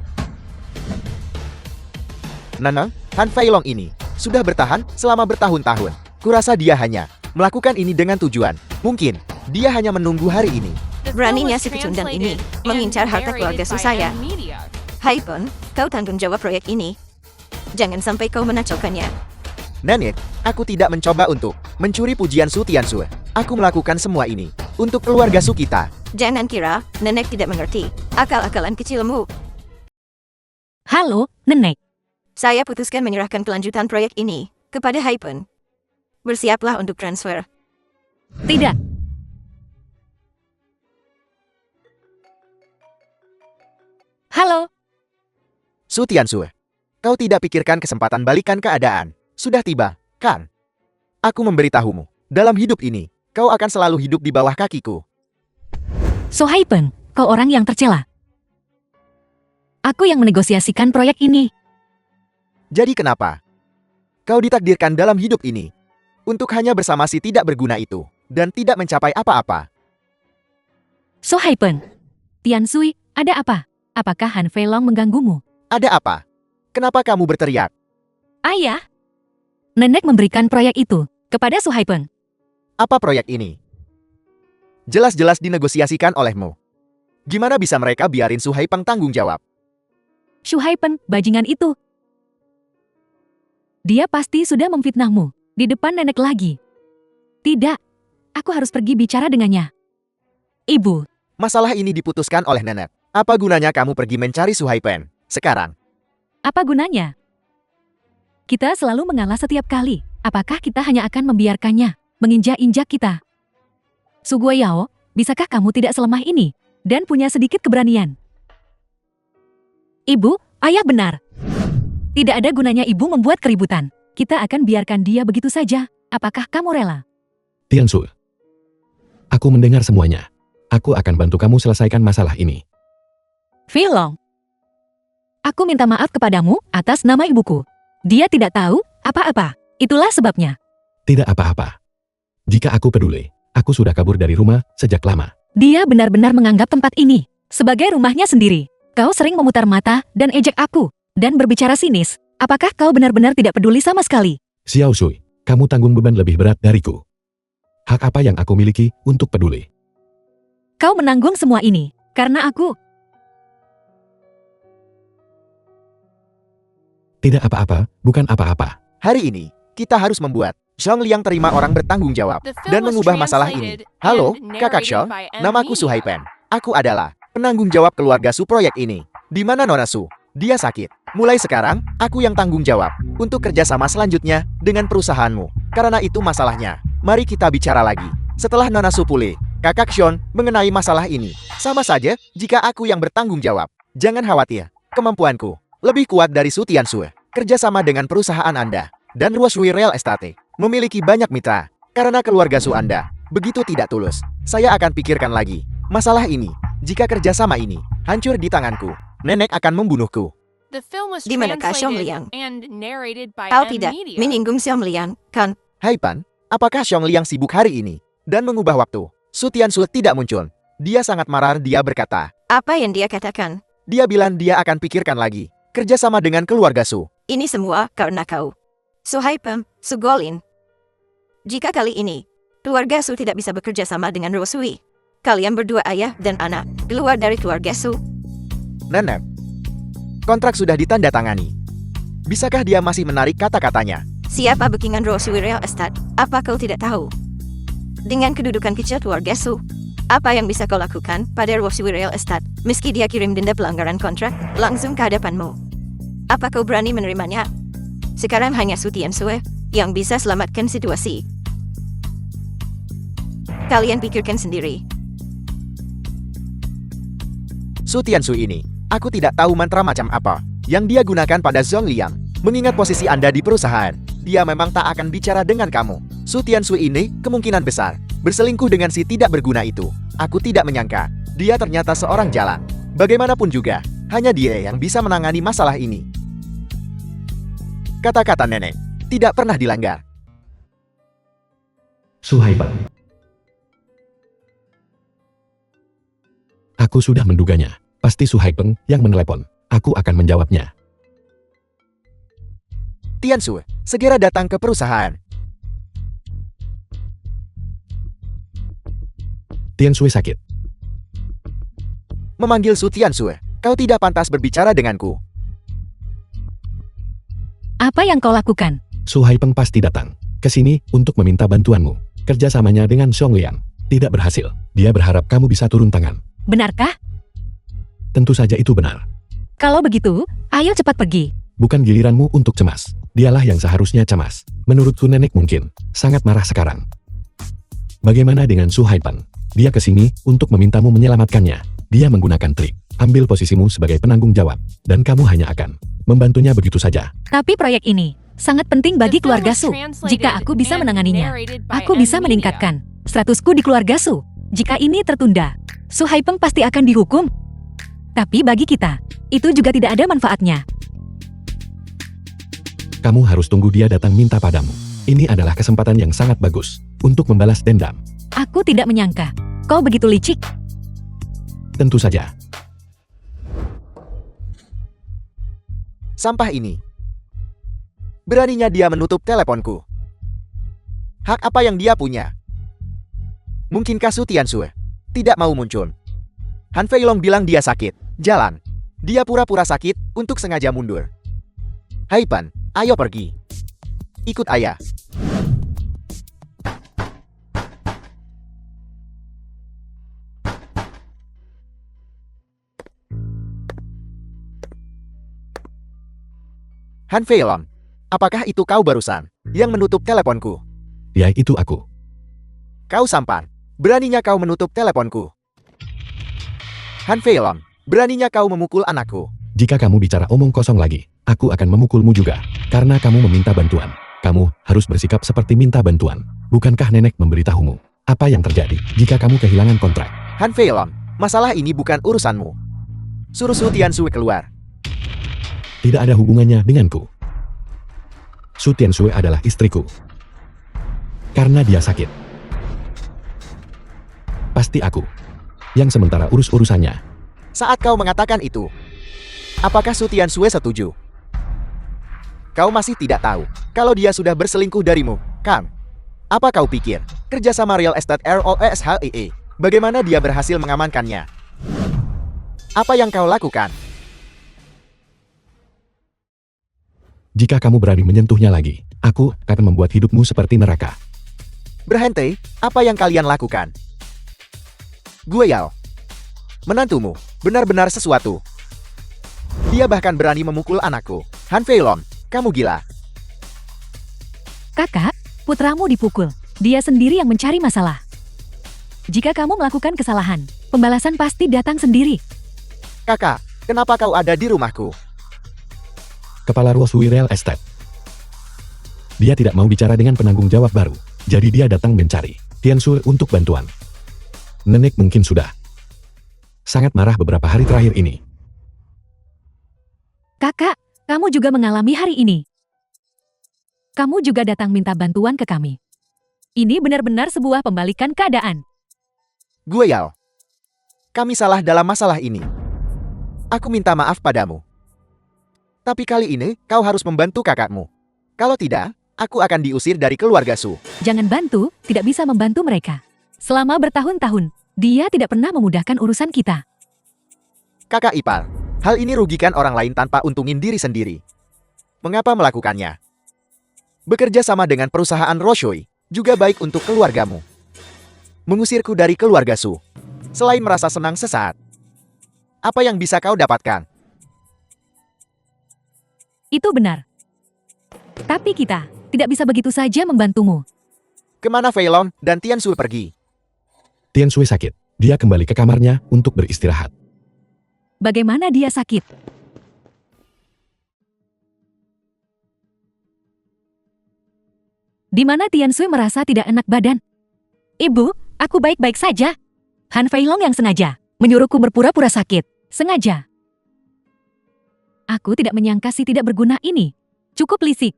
[SPEAKER 1] Nana, Han Feilong ini sudah bertahan selama bertahun-tahun. Kurasa dia hanya melakukan ini dengan tujuan. Mungkin dia hanya menunggu hari ini.
[SPEAKER 5] The film
[SPEAKER 4] Beraninya
[SPEAKER 5] was
[SPEAKER 4] si pecundang ini
[SPEAKER 5] translated
[SPEAKER 4] mengincar
[SPEAKER 5] and
[SPEAKER 4] harta
[SPEAKER 5] narrated
[SPEAKER 4] keluarga
[SPEAKER 5] by
[SPEAKER 4] Susaya.
[SPEAKER 5] M-Media.
[SPEAKER 4] Haipeng, kau tanggung jawab proyek ini. Jangan sampai kau menacaukannya.
[SPEAKER 1] Nenek, aku tidak mencoba untuk mencuri pujian Su Tianxue. Aku melakukan semua ini untuk keluarga Su kita.
[SPEAKER 4] Jangan kira nenek tidak mengerti akal-akalan kecilmu.
[SPEAKER 3] Halo, Nenek.
[SPEAKER 4] Saya putuskan menyerahkan kelanjutan proyek ini kepada Haipeng. Bersiaplah untuk transfer.
[SPEAKER 3] Tidak. Halo,
[SPEAKER 1] Su Tianxue, Kau tidak pikirkan kesempatan balikan keadaan. Sudah tiba, kan? Aku memberitahumu, dalam hidup ini, kau akan selalu hidup di bawah kakiku.
[SPEAKER 3] So Haipeng, kau orang yang tercela. Aku yang menegosiasikan proyek ini.
[SPEAKER 1] Jadi kenapa? Kau ditakdirkan dalam hidup ini untuk hanya bersama si tidak berguna itu dan tidak mencapai apa-apa.
[SPEAKER 3] So Haipeng, Tian Sui, ada apa? Apakah Han Fei Long mengganggumu?
[SPEAKER 1] Ada apa? Kenapa kamu berteriak?
[SPEAKER 3] Ayah, nenek memberikan proyek itu kepada Su Haipeng.
[SPEAKER 1] Apa proyek ini? Jelas-jelas dinegosiasikan olehmu. Gimana bisa mereka biarin Su Haipeng tanggung jawab?
[SPEAKER 3] Su Haipeng, bajingan itu. Dia pasti sudah memfitnahmu di depan nenek lagi. Tidak, aku harus pergi bicara dengannya. Ibu,
[SPEAKER 1] Masalah ini diputuskan oleh nenek. Apa gunanya kamu pergi mencari Su Haipeng sekarang?
[SPEAKER 3] apa gunanya? Kita selalu mengalah setiap kali. Apakah kita hanya akan membiarkannya menginjak-injak kita? Su Guiyao, bisakah kamu tidak selemah ini dan punya sedikit keberanian? Ibu, ayah benar. Tidak ada gunanya ibu membuat keributan. Kita akan biarkan dia begitu saja. Apakah kamu rela?
[SPEAKER 2] Tiansu. Aku mendengar semuanya. Aku akan bantu kamu selesaikan masalah ini.
[SPEAKER 3] Fei Long, aku minta maaf kepadamu atas nama ibuku. Dia tidak tahu apa-apa. Itulah sebabnya.
[SPEAKER 2] Tidak apa-apa. Jika aku peduli, aku sudah kabur dari rumah sejak lama.
[SPEAKER 3] Dia benar-benar menganggap tempat ini sebagai rumahnya sendiri. Kau sering memutar mata dan ejek aku dan berbicara sinis. Apakah kau benar-benar tidak peduli sama sekali?
[SPEAKER 2] Xiao Sui, kamu tanggung beban lebih berat dariku. Hak apa yang aku miliki untuk peduli?
[SPEAKER 3] Kau menanggung semua ini karena aku.
[SPEAKER 2] Tidak apa-apa, bukan apa-apa.
[SPEAKER 1] Hari ini, kita harus membuat Xiong Liang terima orang bertanggung jawab
[SPEAKER 5] The film
[SPEAKER 1] dan
[SPEAKER 5] was
[SPEAKER 1] mengubah masalah ini.
[SPEAKER 5] translated
[SPEAKER 1] Halo,
[SPEAKER 5] and
[SPEAKER 1] kakak
[SPEAKER 5] narrated
[SPEAKER 1] Xiong,
[SPEAKER 5] by M.
[SPEAKER 1] namaku Su
[SPEAKER 5] Media.
[SPEAKER 1] Haipeng. Aku adalah penanggung jawab keluarga Su proyek ini. Di mana Nona Su? Dia sakit. Mulai sekarang, aku yang tanggung jawab untuk kerjasama selanjutnya dengan perusahaanmu. Karena itu masalahnya. Mari kita bicara lagi. Setelah Nona Su pulih, kakak Xiong mengenai masalah ini. Sama saja jika aku yang bertanggung jawab. Jangan khawatir, kemampuanku lebih kuat dari Su Tiansu. Kerjasama dengan perusahaan Anda dan Ruoshui Real Estate memiliki banyak mitra. Karena keluarga Su Anda begitu tidak tulus, saya akan pikirkan lagi masalah ini. Jika kerjasama ini hancur di tanganku, nenek akan membunuhku.
[SPEAKER 5] The film was
[SPEAKER 4] Di manakah Xiong
[SPEAKER 5] translated
[SPEAKER 4] Liang?
[SPEAKER 5] and narrated by
[SPEAKER 4] Kau
[SPEAKER 5] M.
[SPEAKER 4] tidak
[SPEAKER 5] Media.
[SPEAKER 4] menyinggung Xiong Liang, kan?
[SPEAKER 1] Hai Pan, apakah Xiong Liang sibuk hari ini dan mengubah waktu? Su Tiansu tidak muncul. Dia sangat marah. Dia berkata,
[SPEAKER 4] Apa yang dia katakan?
[SPEAKER 1] dia bilang dia akan pikirkan lagi kerjasama dengan keluarga Su.
[SPEAKER 4] Ini semua karena kau. Su Haipeng, Su Golin. Jika kali ini, keluarga Su tidak bisa bekerja sama dengan Ruoshui, kalian berdua ayah dan anak keluar dari keluarga Su.
[SPEAKER 1] Nenek, kontrak sudah ditandatangani. Bisakah dia masih menarik kata-katanya?
[SPEAKER 4] Siapa bookingan Ruoshui Real Estate? Apa kau tidak tahu? Dengan kedudukan kecil keluarga Su, apa yang bisa kau lakukan pada Ruoshui Real Estate meski dia kirim denda pelanggaran kontrak langsung ke hadapanmu? Apa kau berani menerimanya? Sekarang hanya Su Tiansu yang bisa selamatkan situasi. Kalian pikirkan sendiri.
[SPEAKER 1] Su Tiansu ini, aku tidak tahu mantra macam apa yang dia gunakan pada Zhong Liang. Mengingat posisi Anda di perusahaan, dia memang tak akan bicara dengan kamu. Su Tiansu ini kemungkinan besar berselingkuh dengan si tidak berguna itu. Aku tidak menyangka dia ternyata seorang jalan. Bagaimanapun juga, hanya dia yang bisa menangani masalah ini. Kata-kata nenek tidak pernah dilanggar.
[SPEAKER 2] Su Haipeng. Aku sudah menduganya. Pasti Su Haipeng yang menelepon. Aku akan menjawabnya.
[SPEAKER 1] Tiansu, segera datang ke perusahaan.
[SPEAKER 2] Tiansui sakit.
[SPEAKER 1] Memanggil Su Tiansu, kau tidak pantas berbicara denganku.
[SPEAKER 3] Apa yang kau lakukan?
[SPEAKER 2] Su Haipeng pasti datang ke sini untuk meminta bantuanmu. Kerjasamanya dengan Xiong Liang tidak berhasil. Dia berharap kamu bisa turun tangan.
[SPEAKER 3] Benarkah?
[SPEAKER 2] Tentu saja itu benar.
[SPEAKER 3] Kalau begitu, ayo cepat pergi.
[SPEAKER 2] Bukan giliranmu untuk cemas. Dialah yang seharusnya cemas. Menurutku nenek mungkin sangat marah sekarang. Bagaimana dengan Su Haipeng? Dia ke sini untuk memintamu menyelamatkannya Dia menggunakan trik. Ambil posisimu sebagai penanggung jawab. Dan kamu hanya akan membantunya begitu saja.
[SPEAKER 3] Tapi proyek ini sangat penting bagi
[SPEAKER 5] The film
[SPEAKER 3] keluarga
[SPEAKER 5] was
[SPEAKER 3] Su.
[SPEAKER 5] translated
[SPEAKER 3] Jika aku bisa
[SPEAKER 5] and
[SPEAKER 3] menanganinya,
[SPEAKER 5] narrated by
[SPEAKER 3] aku bisa
[SPEAKER 5] M Media.
[SPEAKER 3] meningkatkan statusku di keluarga Su. Jika ini tertunda, Su Haipeng pasti akan dihukum. Tapi bagi kita, itu juga tidak ada manfaatnya.
[SPEAKER 2] Kamu harus tunggu dia datang minta padamu. Ini adalah kesempatan yang sangat bagus untuk membalas dendam.
[SPEAKER 3] Aku tidak menyangka kau begitu licik.
[SPEAKER 2] Tentu saja.
[SPEAKER 1] Sampah ini. Beraninya dia menutup teleponku. Hak apa yang dia punya? Mungkinkah Su Tianxue tidak mau muncul? Han Feilong bilang dia sakit. Jalan. Dia pura-pura sakit untuk sengaja mundur. Haipan, ayo pergi. Ikut ayah. Han Feilong, apakah itu kau barusan yang menutup teleponku?
[SPEAKER 2] Ya, itu aku.
[SPEAKER 1] Kau sampan. Beraninya kau menutup teleponku. Han Feilong, beraninya kau memukul anakku.
[SPEAKER 2] Jika kamu bicara omong kosong lagi, aku akan memukulmu juga. Karena kamu meminta bantuan. Kamu harus bersikap seperti minta bantuan. Bukankah nenek memberitahumu apa yang terjadi jika kamu kehilangan kontrak?
[SPEAKER 1] Han Feilong, masalah ini bukan urusanmu. Suruh Su Tianxue keluar.
[SPEAKER 2] Tidak ada hubungannya denganku. Su Tianxue adalah istriku. Karena dia sakit. Pasti aku yang sementara urus-urusannya.
[SPEAKER 1] Saat kau mengatakan itu, apakah Su Tianxue setuju? Kau masih tidak tahu kalau dia sudah berselingkuh darimu, kan? Apa kau pikir? Kerjasama Real Estate ROSHEE, bagaimana dia berhasil mengamankannya? Apa yang kau lakukan?
[SPEAKER 2] Jika kamu berani menyentuhnya lagi, aku akan membuat hidupmu seperti neraka.
[SPEAKER 1] Berhenti, apa yang kalian lakukan? Gue Yao. Menantumu, benar-benar sesuatu. Dia bahkan berani memukul anakku. Han Feilong, kamu gila.
[SPEAKER 3] Kakak, putramu dipukul. Dia sendiri yang mencari masalah. Jika kamu melakukan kesalahan, pembalasan pasti datang sendiri.
[SPEAKER 1] Kakak, kenapa kau ada di rumahku?
[SPEAKER 2] Kepala Rosui Real Estate. Dia tidak mau bicara dengan penanggung jawab baru. Jadi dia datang mencari Tianxue untuk bantuan. Nenek mungkin sudah sangat marah beberapa hari terakhir ini.
[SPEAKER 3] Kakak, kamu juga mengalami hari ini. Kamu juga datang minta bantuan ke kami. Ini benar-benar sebuah pembalikan keadaan.
[SPEAKER 1] Gue Yao. Kami salah dalam masalah ini. Aku minta maaf padamu. Tapi kali ini kau harus membantu kakakmu. Kalau tidak, aku akan diusir dari keluarga Su.
[SPEAKER 3] Jangan bantu, tidak bisa membantu mereka. Selama bertahun-tahun, dia tidak pernah memudahkan urusan kita.
[SPEAKER 1] Kakak ipar, hal ini rugikan orang lain tanpa untungin diri sendiri. Mengapa melakukannya? Bekerja sama dengan perusahaan Roshui juga baik untuk keluargamu. Mengusirku dari keluarga Su, selain merasa senang sesaat. Apa yang bisa kau dapatkan?
[SPEAKER 3] Itu benar. Tapi kita tidak bisa begitu saja membantumu.
[SPEAKER 1] Kemana Feilong dan Tianxue pergi?
[SPEAKER 2] Tianxue sakit. Dia kembali ke kamarnya untuk beristirahat.
[SPEAKER 3] Bagaimana dia sakit? Di mana Tianxue merasa tidak enak badan? Ibu, aku baik-baik saja. Han Feilong yang sengaja menyuruhku berpura-pura sakit. Sengaja. Aku tidak menyangka si tidak berguna ini. Cukup lisik.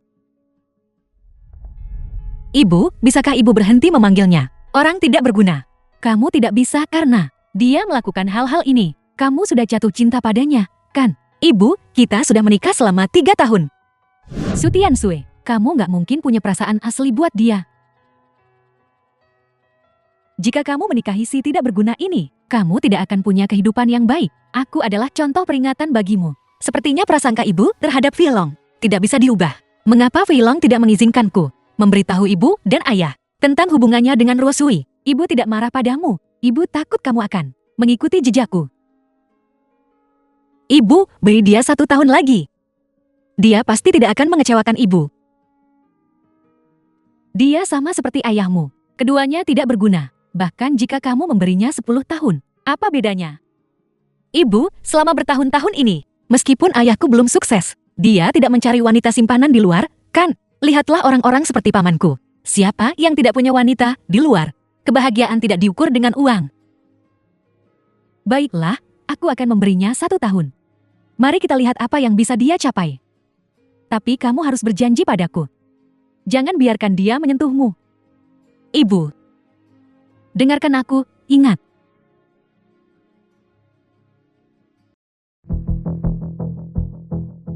[SPEAKER 3] Ibu, bisakah ibu berhenti memanggilnya orang tidak berguna? Kamu tidak bisa karena dia melakukan hal-hal ini. Kamu sudah jatuh cinta padanya, kan? Ibu, kita sudah menikah selama 3 tahun. Su Tianxue, kamu nggak mungkin punya perasaan asli buat dia. Jika kamu menikahi si tidak berguna ini, kamu tidak akan punya kehidupan yang baik. Aku adalah contoh peringatan bagimu. Sepertinya prasangka ibu terhadap Feilong tidak bisa diubah. Mengapa Feilong tidak mengizinkanku memberitahu ibu dan ayah tentang hubungannya dengan Rosui? Ibu tidak marah padamu. Ibu takut kamu akan mengikuti jejakku. Ibu, beri dia 1 tahun lagi. Dia pasti tidak akan mengecewakan ibu. Dia sama seperti ayahmu. Keduanya tidak berguna. Bahkan jika kamu memberinya 10 tahun. Apa bedanya? Ibu, selama bertahun-tahun ini, meskipun ayahku belum sukses, dia tidak mencari wanita simpanan di luar, kan? Lihatlah orang-orang seperti pamanku. Siapa yang tidak punya wanita di luar? Kebahagiaan tidak diukur dengan uang. Baiklah, aku akan memberinya 1 tahun. Mari kita lihat apa yang bisa dia capai. Tapi kamu harus berjanji padaku. Jangan biarkan dia menyentuhmu. Ibu, dengarkan aku, ingat.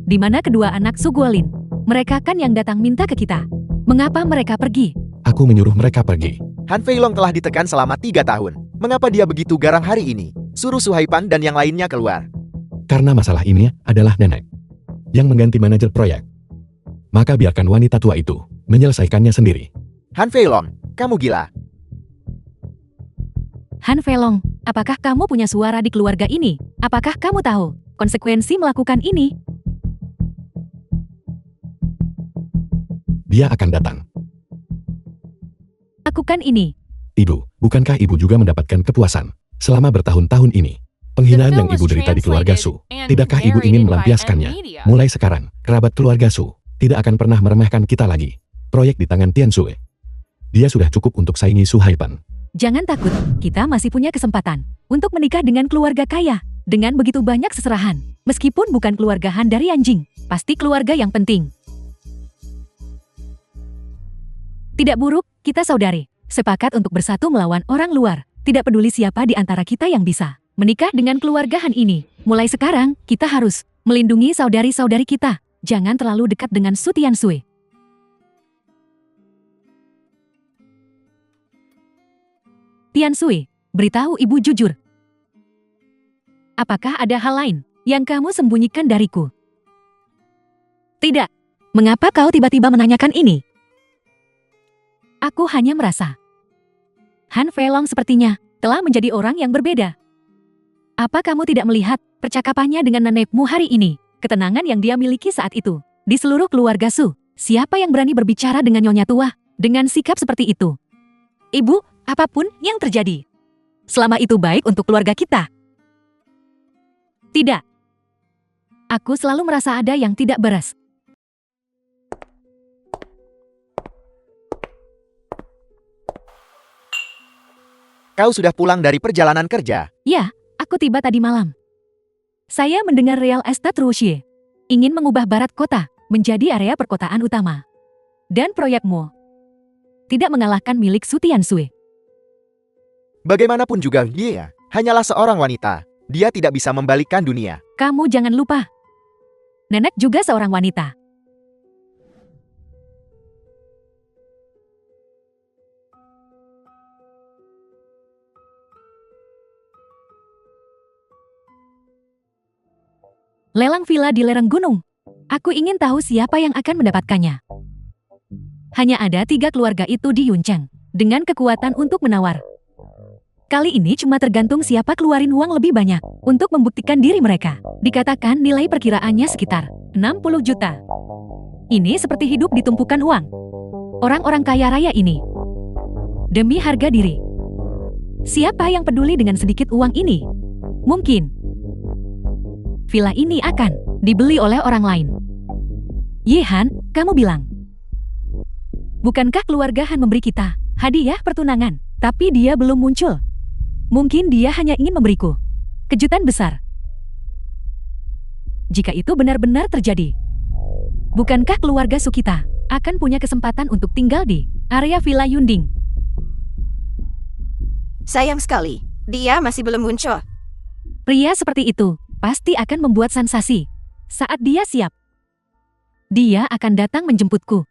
[SPEAKER 3] Di mana kedua anak Suguolin? Mereka kan yang datang minta ke kita. Mengapa mereka pergi?
[SPEAKER 2] Aku menyuruh mereka pergi.
[SPEAKER 1] Han Feilong telah ditekan selama 3 tahun. Mengapa dia begitu garang hari ini? Suruh Suhaipan dan yang lainnya keluar.
[SPEAKER 2] Karena masalah ini adalah nenek yang mengganti manajer proyek. Maka biarkan wanita tua itu menyelesaikannya sendiri.
[SPEAKER 1] Han Feilong, kamu gila.
[SPEAKER 3] Han Feilong, apakah kamu punya suara di keluarga ini? Apakah kamu tahu konsekuensi melakukan ini?
[SPEAKER 2] Dia akan datang.
[SPEAKER 3] Lakukan ini.
[SPEAKER 2] Ibu, bukankah ibu juga mendapatkan kepuasan selama bertahun-tahun ini? Penghinaan yang ibu derita di keluarga Su, tidakkah ibu ingin melampiaskannya? Mulai sekarang, kerabat keluarga Su tidak akan pernah meremehkan kita lagi. Proyek di tangan Tian Sue. Dia sudah cukup untuk saingi Su Haipan.
[SPEAKER 3] Jangan takut, kita masih punya kesempatan untuk menikah dengan keluarga kaya. Dengan begitu banyak seserahan, meskipun bukan keluarga Han dari anjing, pasti keluarga yang penting. Tidak buruk, kita saudari. Sepakat untuk bersatu melawan orang luar. Tidak peduli siapa di antara kita yang bisa menikah dengan keluarga Han ini. Mulai sekarang, kita harus melindungi saudari-saudari kita. Jangan terlalu dekat dengan Su Tiansui. Tiansui, beritahu ibu jujur. Apakah ada hal lain yang kamu sembunyikan dariku? Tidak. Mengapa kau tiba-tiba menanyakan ini? Aku hanya merasa Han Feilong sepertinya telah menjadi orang yang berbeda. Apa kamu tidak melihat percakapannya dengan nenekmu hari ini? Ketenangan yang dia miliki saat itu. Di seluruh keluarga Su, siapa yang berani berbicara dengan nyonya tua dengan sikap seperti itu? Ibu, apapun yang terjadi, selama itu baik untuk keluarga kita. Tidak. Aku selalu merasa ada yang tidak beres.
[SPEAKER 1] Kau sudah pulang dari perjalanan kerja.
[SPEAKER 3] Ya, aku tiba tadi malam. Saya mendengar Real Estate Rushie ingin mengubah barat kota menjadi area perkotaan utama. Dan proyekmu tidak mengalahkan milik Su Tiansui.
[SPEAKER 1] Bagaimanapun juga dia hanyalah seorang wanita. Dia tidak bisa membalikkan dunia.
[SPEAKER 3] Kamu jangan lupa, nenek juga seorang wanita. Lelang villa di lereng gunung. Aku ingin tahu siapa yang akan mendapatkannya. Hanya ada 3 keluarga itu di Yuncheng, dengan kekuatan untuk menawar. Kali ini cuma tergantung siapa keluarin uang lebih banyak untuk membuktikan diri mereka. Dikatakan nilai perkiraannya sekitar 60 juta. Ini seperti hidup di tumpukan uang. Orang-orang kaya raya ini. Demi harga diri. Siapa yang peduli dengan sedikit uang ini? Mungkin villa ini akan dibeli oleh orang lain. Yehan, kamu bilang. Bukankah keluarga Han memberi kita hadiah pertunangan, tapi dia belum muncul? Mungkin dia hanya ingin memberiku kejutan besar. Jika itu benar-benar terjadi, bukankah keluarga Su kita akan punya kesempatan untuk tinggal di area Villa Yunding?
[SPEAKER 4] Sayang sekali, dia masih belum muncul.
[SPEAKER 3] Pria seperti itu pasti akan membuat sensasi. Saat dia siap, dia akan datang menjemputku.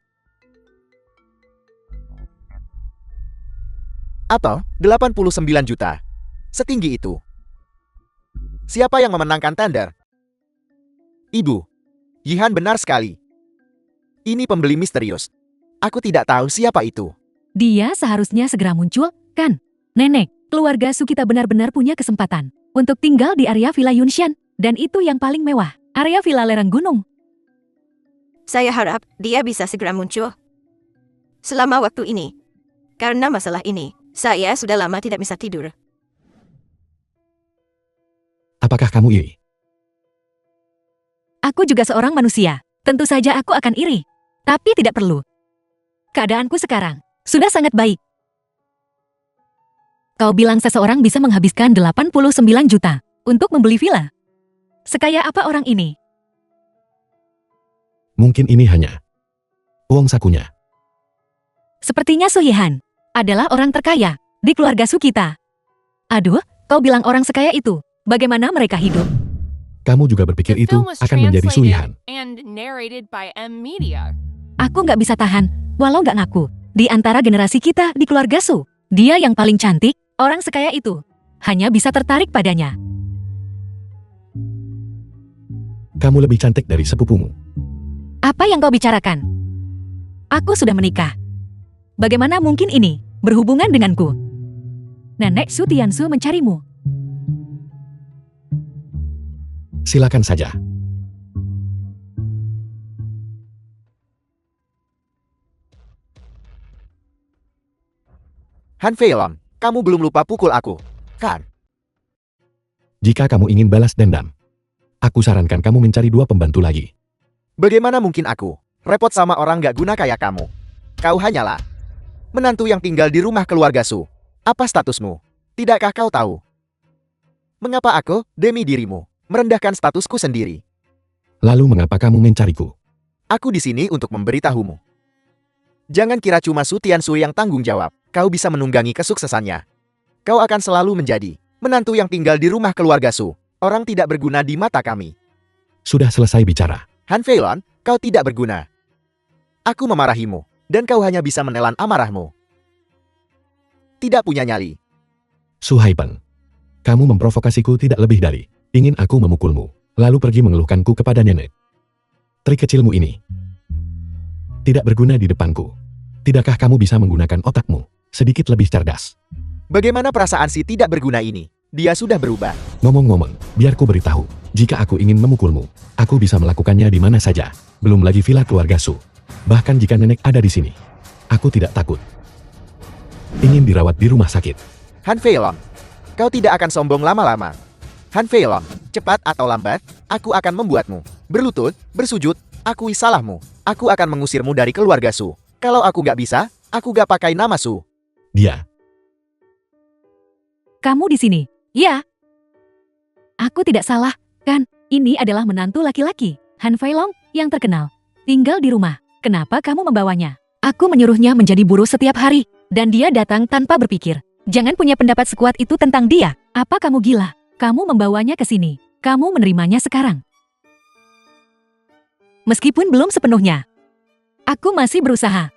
[SPEAKER 1] Atau 89 juta. Setinggi itu. Siapa yang memenangkan tender? Ibu. Yihan benar sekali. Ini pembeli misterius. Aku tidak tahu siapa itu.
[SPEAKER 3] Dia seharusnya segera muncul, kan? Nenek, keluarga Su kita benar-benar punya kesempatan untuk tinggal di area Villa Yunshan. Dan itu yang paling mewah, area Villa Lereng Gunung.
[SPEAKER 4] Saya harap dia bisa segera muncul. Selama waktu ini. Karena masalah ini, saya sudah lama tidak bisa tidur.
[SPEAKER 2] Apakah kamu iri?
[SPEAKER 3] Aku juga seorang manusia. Tentu saja aku akan iri. Tapi tidak perlu. Keadaanku sekarang sudah sangat baik. Kau bilang seseorang bisa menghabiskan 89 juta untuk membeli villa. Sekaya apa orang ini?
[SPEAKER 2] Mungkin ini hanya uang sakunya.
[SPEAKER 3] Sepertinya Su Yihan adalah orang terkaya di keluarga Su kita. Aduh, kau bilang orang sekaya itu. Bagaimana mereka hidup?
[SPEAKER 2] Kamu juga berpikir
[SPEAKER 5] The
[SPEAKER 2] itu
[SPEAKER 5] film was
[SPEAKER 2] akan menjadi Su Yihan.
[SPEAKER 5] translated and narrated by M Media.
[SPEAKER 3] Aku nggak bisa tahan, walau nggak ngaku. Di antara generasi kita di keluarga Su, dia yang paling cantik, orang sekaya itu. Hanya bisa tertarik padanya.
[SPEAKER 2] Kamu lebih cantik dari sepupumu.
[SPEAKER 3] Apa yang kau bicarakan? Aku sudah menikah. Bagaimana mungkin ini berhubungan denganku? Nenek Su Tiansu mencarimu.
[SPEAKER 2] Silakan saja.
[SPEAKER 1] Han Feilong, kamu belum lupa pukul aku, kan?
[SPEAKER 2] Jika kamu ingin balas dendam, aku sarankan kamu mencari 2 pembantu lagi.
[SPEAKER 1] Bagaimana mungkin aku repot sama orang gak guna kayak kamu? Kau hanyalah menantu yang tinggal di rumah keluarga Su. Apa statusmu? Tidakkah kau tahu? Mengapa aku, demi dirimu, merendahkan statusku sendiri?
[SPEAKER 2] Lalu mengapa kamu mencariku?
[SPEAKER 1] Aku di sini untuk memberitahumu. Jangan kira cuma Su Tiansu yang tanggung jawab. Kau bisa menunggangi kesuksesannya. Kau akan selalu menjadi menantu yang tinggal di rumah keluarga Su. Orang tidak berguna di mata kami.
[SPEAKER 2] Sudah selesai bicara.
[SPEAKER 1] Han Feilong, kau tidak berguna. Aku memarahimu, dan kau hanya bisa menelan amarahmu. Tidak punya nyali.
[SPEAKER 2] Su Haipen, kamu memprovokasiku tidak lebih dari ingin aku memukulmu, lalu pergi mengeluhkanku kepada nenek. Trik kecilmu ini tidak berguna di depanku. Tidakkah kamu bisa menggunakan otakmu sedikit lebih cerdas?
[SPEAKER 1] Bagaimana perasaan si tidak berguna ini? Dia sudah berubah.
[SPEAKER 2] Ngomong-ngomong, biar ku beritahu, jika aku ingin memukulmu, aku bisa melakukannya di mana saja. Belum lagi villa keluarga Su. Bahkan jika nenek ada di sini, aku tidak takut. Ingin dirawat di rumah sakit.
[SPEAKER 1] Han Feilong, kau tidak akan sombong lama-lama. Han Feilong, cepat atau lambat, aku akan membuatmu berlutut, bersujud, akui salahmu. Aku akan mengusirmu dari keluarga Su. Kalau aku gak bisa, aku gak pakai nama Su.
[SPEAKER 2] Dia,
[SPEAKER 3] Kamu di sini? Ya. Aku tidak salah, kan? Ini adalah menantu laki-laki, Han Feilong, yang terkenal. Tinggal di rumah. Kenapa kamu membawanya? Aku menyuruhnya menjadi buruh setiap hari, dan dia datang tanpa berpikir. Jangan punya pendapat sekuat itu tentang dia. Apa kamu gila? Kamu membawanya ke sini. Kamu menerimanya sekarang. Meskipun belum sepenuhnya. Aku masih berusaha.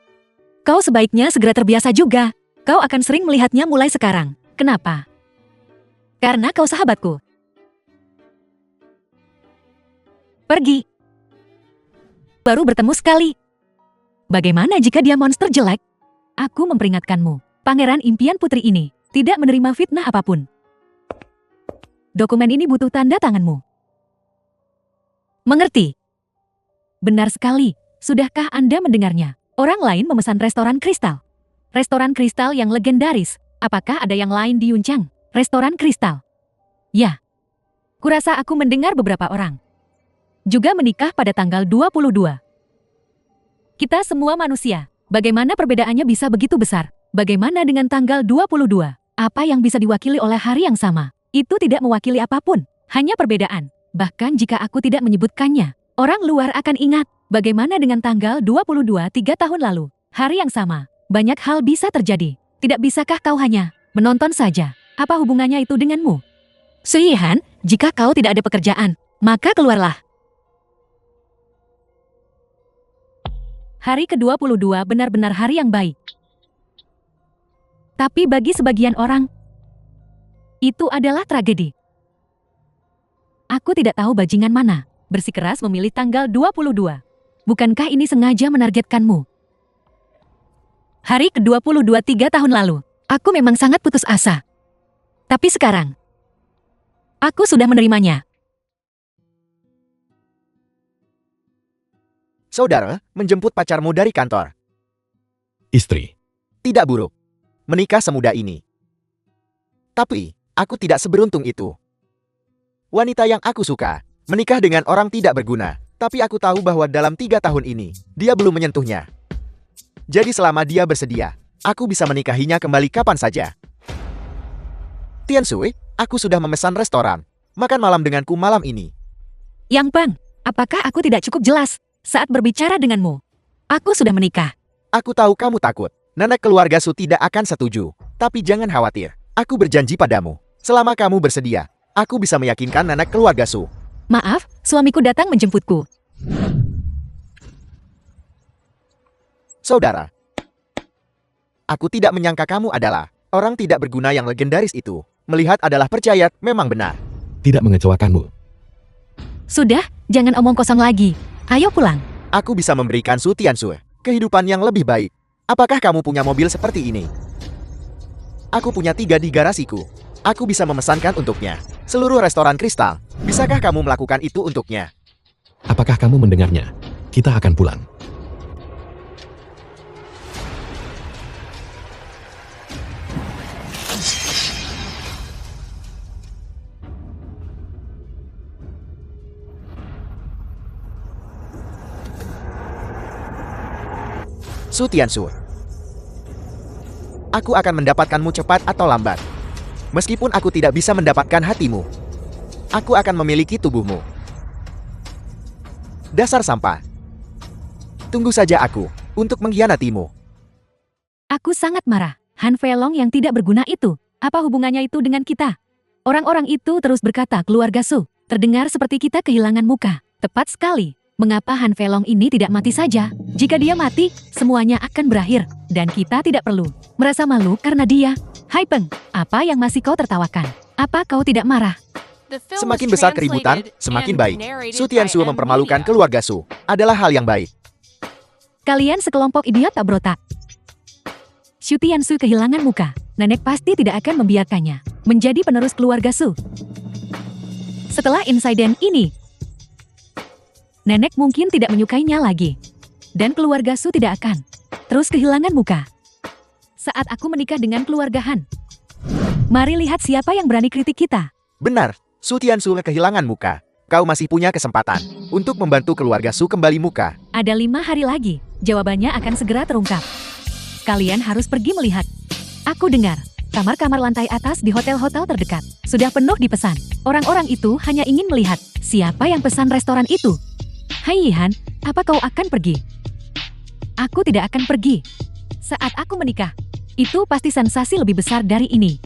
[SPEAKER 3] Kau sebaiknya segera terbiasa juga. Kau akan sering melihatnya mulai sekarang. Kenapa? Karena kau sahabatku. Pergi. Baru bertemu sekali. Bagaimana jika dia monster jelek? Aku memperingatkanmu. Pangeran impian putri ini tidak menerima fitnah apapun. Dokumen ini butuh tanda tanganmu. Mengerti? Benar sekali. Sudahkah Anda mendengarnya? Orang lain memesan restoran kristal. Restoran kristal yang legendaris. Apakah ada yang lain di Yuncang? Restoran kristal. Ya. Kurasa aku mendengar beberapa orang. Juga menikah pada tanggal 22. Kita semua manusia. Bagaimana perbedaannya bisa begitu besar? Bagaimana dengan tanggal 22? Apa yang bisa diwakili oleh hari yang sama? Itu tidak mewakili apapun. Hanya perbedaan. Bahkan jika aku tidak menyebutkannya, orang luar akan ingat. Bagaimana dengan tanggal 22 3 tahun lalu? Hari yang sama. Banyak hal bisa terjadi. Tidak bisakah kau hanya menonton saja? Apa hubungannya itu denganmu? Su Yihan, jika kau tidak ada pekerjaan, maka keluarlah. Hari ke-22 benar-benar hari yang baik. Tapi bagi sebagian orang, itu adalah tragedi. Aku tidak tahu bajingan mana bersikeras memilih tanggal 22. Bukankah ini sengaja menargetkanmu? Hari ke-22 3 tahun lalu, aku memang sangat putus asa. Tapi sekarang, aku sudah menerimanya.
[SPEAKER 1] Saudara, menjemput pacarmu dari kantor.
[SPEAKER 2] istri.
[SPEAKER 1] Tidak buruk. Menikah semudah ini. Tapi, aku tidak seberuntung itu. Wanita yang aku suka. Menikah dengan orang tidak berguna. Tapi aku tahu bahwa dalam 3 tahun ini, dia belum menyentuhnya. Jadi selama dia bersedia, aku bisa menikahinya kembali kapan saja. Tiansui, aku sudah memesan restoran. Makan malam denganku malam ini.
[SPEAKER 3] Yang Bang, apakah aku tidak cukup jelas saat berbicara denganmu? Aku sudah menikah.
[SPEAKER 1] Aku tahu kamu takut. Nenek keluarga Su tidak akan setuju. Tapi jangan khawatir. Aku berjanji padamu. Selama kamu bersedia, aku bisa meyakinkan nenek keluarga Su.
[SPEAKER 3] Maaf, suamiku datang menjemputku.
[SPEAKER 1] Saudara, aku tidak menyangka kamu adalah orang tidak berguna yang legendaris itu. Melihat adalah percaya, memang benar.
[SPEAKER 2] Tidak mengecewakanmu.
[SPEAKER 3] Sudah, jangan omong kosong lagi. Ayo pulang.
[SPEAKER 1] Aku bisa memberikan Su Tiansui kehidupan yang lebih baik. Apakah kamu punya mobil seperti ini? Aku punya 3 di garasiku. Aku bisa memesankan untuknya seluruh restoran kristal. Bisakah kamu melakukan itu untuknya?
[SPEAKER 2] Apakah kamu mendengarnya? Kita akan pulang.
[SPEAKER 1] Su Tiansui, aku akan mendapatkanmu cepat atau lambat. Meskipun aku tidak bisa mendapatkan hatimu, aku akan memiliki tubuhmu. Dasar sampah. Tunggu saja aku untuk mengkhianatimu.
[SPEAKER 3] Aku sangat marah. Han Feilong yang tidak berguna itu. Apa hubungannya itu dengan kita? Orang-orang itu terus berkata keluarga Su. Terdengar seperti kita kehilangan muka. Tepat sekali. Mengapa Han Feilong ini tidak mati saja? Jika dia mati, semuanya akan berakhir. Dan kita tidak perlu merasa malu karena dia. Hai Peng, apa yang masih kau tertawakan? Apa kau tidak marah?
[SPEAKER 5] The film
[SPEAKER 1] Semakin
[SPEAKER 5] was
[SPEAKER 1] besar keributan,
[SPEAKER 5] translated
[SPEAKER 1] semakin
[SPEAKER 5] and
[SPEAKER 1] baik.
[SPEAKER 5] narrated
[SPEAKER 1] Su Tiansui
[SPEAKER 5] by M
[SPEAKER 1] mempermalukan
[SPEAKER 5] Media.
[SPEAKER 1] keluarga Su adalah hal yang baik.
[SPEAKER 3] Kalian sekelompok idiot tak berotak. Xu Tiansui kehilangan muka. Nenek pasti tidak akan membiarkannya menjadi penerus keluarga Su. Setelah insiden ini, nenek mungkin tidak menyukainya lagi. Dan keluarga Su tidak akan terus kehilangan muka. Saat aku menikah dengan keluarga Han, mari lihat siapa yang berani kritik kita.
[SPEAKER 1] Benar, Su Tiansui kehilangan muka. Kau masih punya kesempatan untuk membantu keluarga Su kembali muka.
[SPEAKER 3] Ada 5 hari lagi, jawabannya akan segera terungkap. Kalian harus pergi melihat. Aku dengar, kamar-kamar lantai atas di hotel-hotel terdekat sudah penuh dipesan. Orang-orang itu hanya ingin melihat siapa yang pesan restoran itu. Hai Han, apa kau akan pergi? Aku tidak akan pergi. Saat aku menikah, itu pasti sensasi lebih besar dari ini.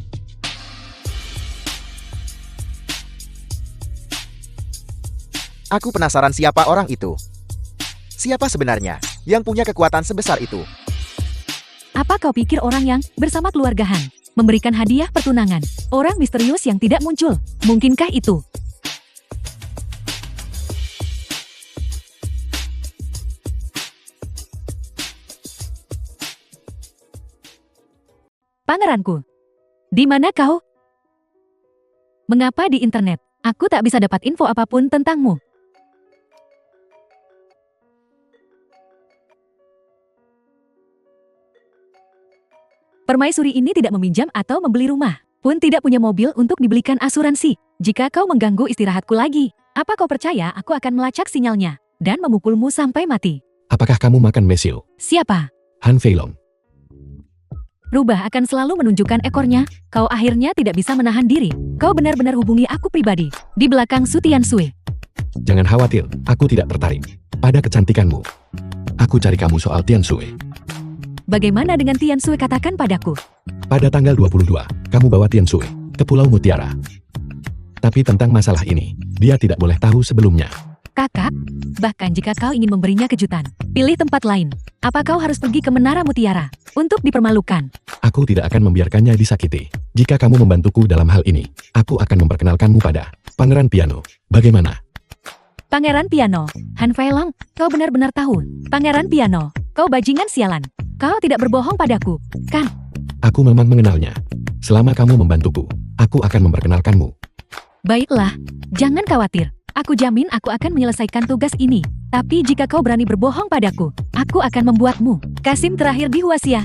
[SPEAKER 1] Aku penasaran siapa orang itu. Siapa sebenarnya yang punya kekuatan sebesar itu?
[SPEAKER 3] Apa kau pikir orang yang bersama keluarga Han memberikan hadiah pertunangan? Orang misterius yang tidak muncul. Mungkinkah itu? Pangeranku, di mana kau? Mengapa di internet aku tak bisa dapat info apapun tentangmu? Permaisuri ini tidak meminjam atau membeli rumah, pun tidak punya mobil untuk dibelikan asuransi. Jika kau mengganggu istirahatku lagi, apa kau percaya aku akan melacak sinyalnya dan memukulmu sampai mati?
[SPEAKER 2] Apakah kamu makan mesil?
[SPEAKER 3] Siapa?
[SPEAKER 2] Han Feilong.
[SPEAKER 3] Rubah akan selalu menunjukkan ekornya. Kau akhirnya tidak bisa menahan diri. Kau benar-benar hubungi aku pribadi di belakang Su Tiansui.
[SPEAKER 2] Jangan khawatir, aku tidak tertarik pada kecantikanmu. Aku cari kamu soal Tiansui.
[SPEAKER 3] Bagaimana dengan Tiansui, katakan padaku.
[SPEAKER 2] Pada tanggal 22, kamu bawa Tiansui ke Pulau Mutiara. Tapi tentang masalah ini, dia tidak boleh tahu sebelumnya.
[SPEAKER 3] Kakak, bahkan jika kau ingin memberinya kejutan, pilih tempat lain. Apa kau harus pergi ke Menara Mutiara untuk dipermalukan?
[SPEAKER 2] Aku tidak akan membiarkannya disakiti. Jika kamu membantuku dalam hal ini, aku akan memperkenalkanmu pada Pangeran Piano. Bagaimana?
[SPEAKER 3] Pangeran Piano, Han Feilong, kau benar-benar tahu. Pangeran Piano, kau bajingan sialan. Kau tidak berbohong padaku, kan?
[SPEAKER 2] Aku memang mengenalnya. Selama kamu membantuku, aku akan memperkenalkanmu.
[SPEAKER 3] Baiklah, jangan khawatir. Aku jamin aku akan menyelesaikan tugas ini. Tapi jika kau berani berbohong padaku, aku akan membuatmu Kasim terakhir di Huaxia.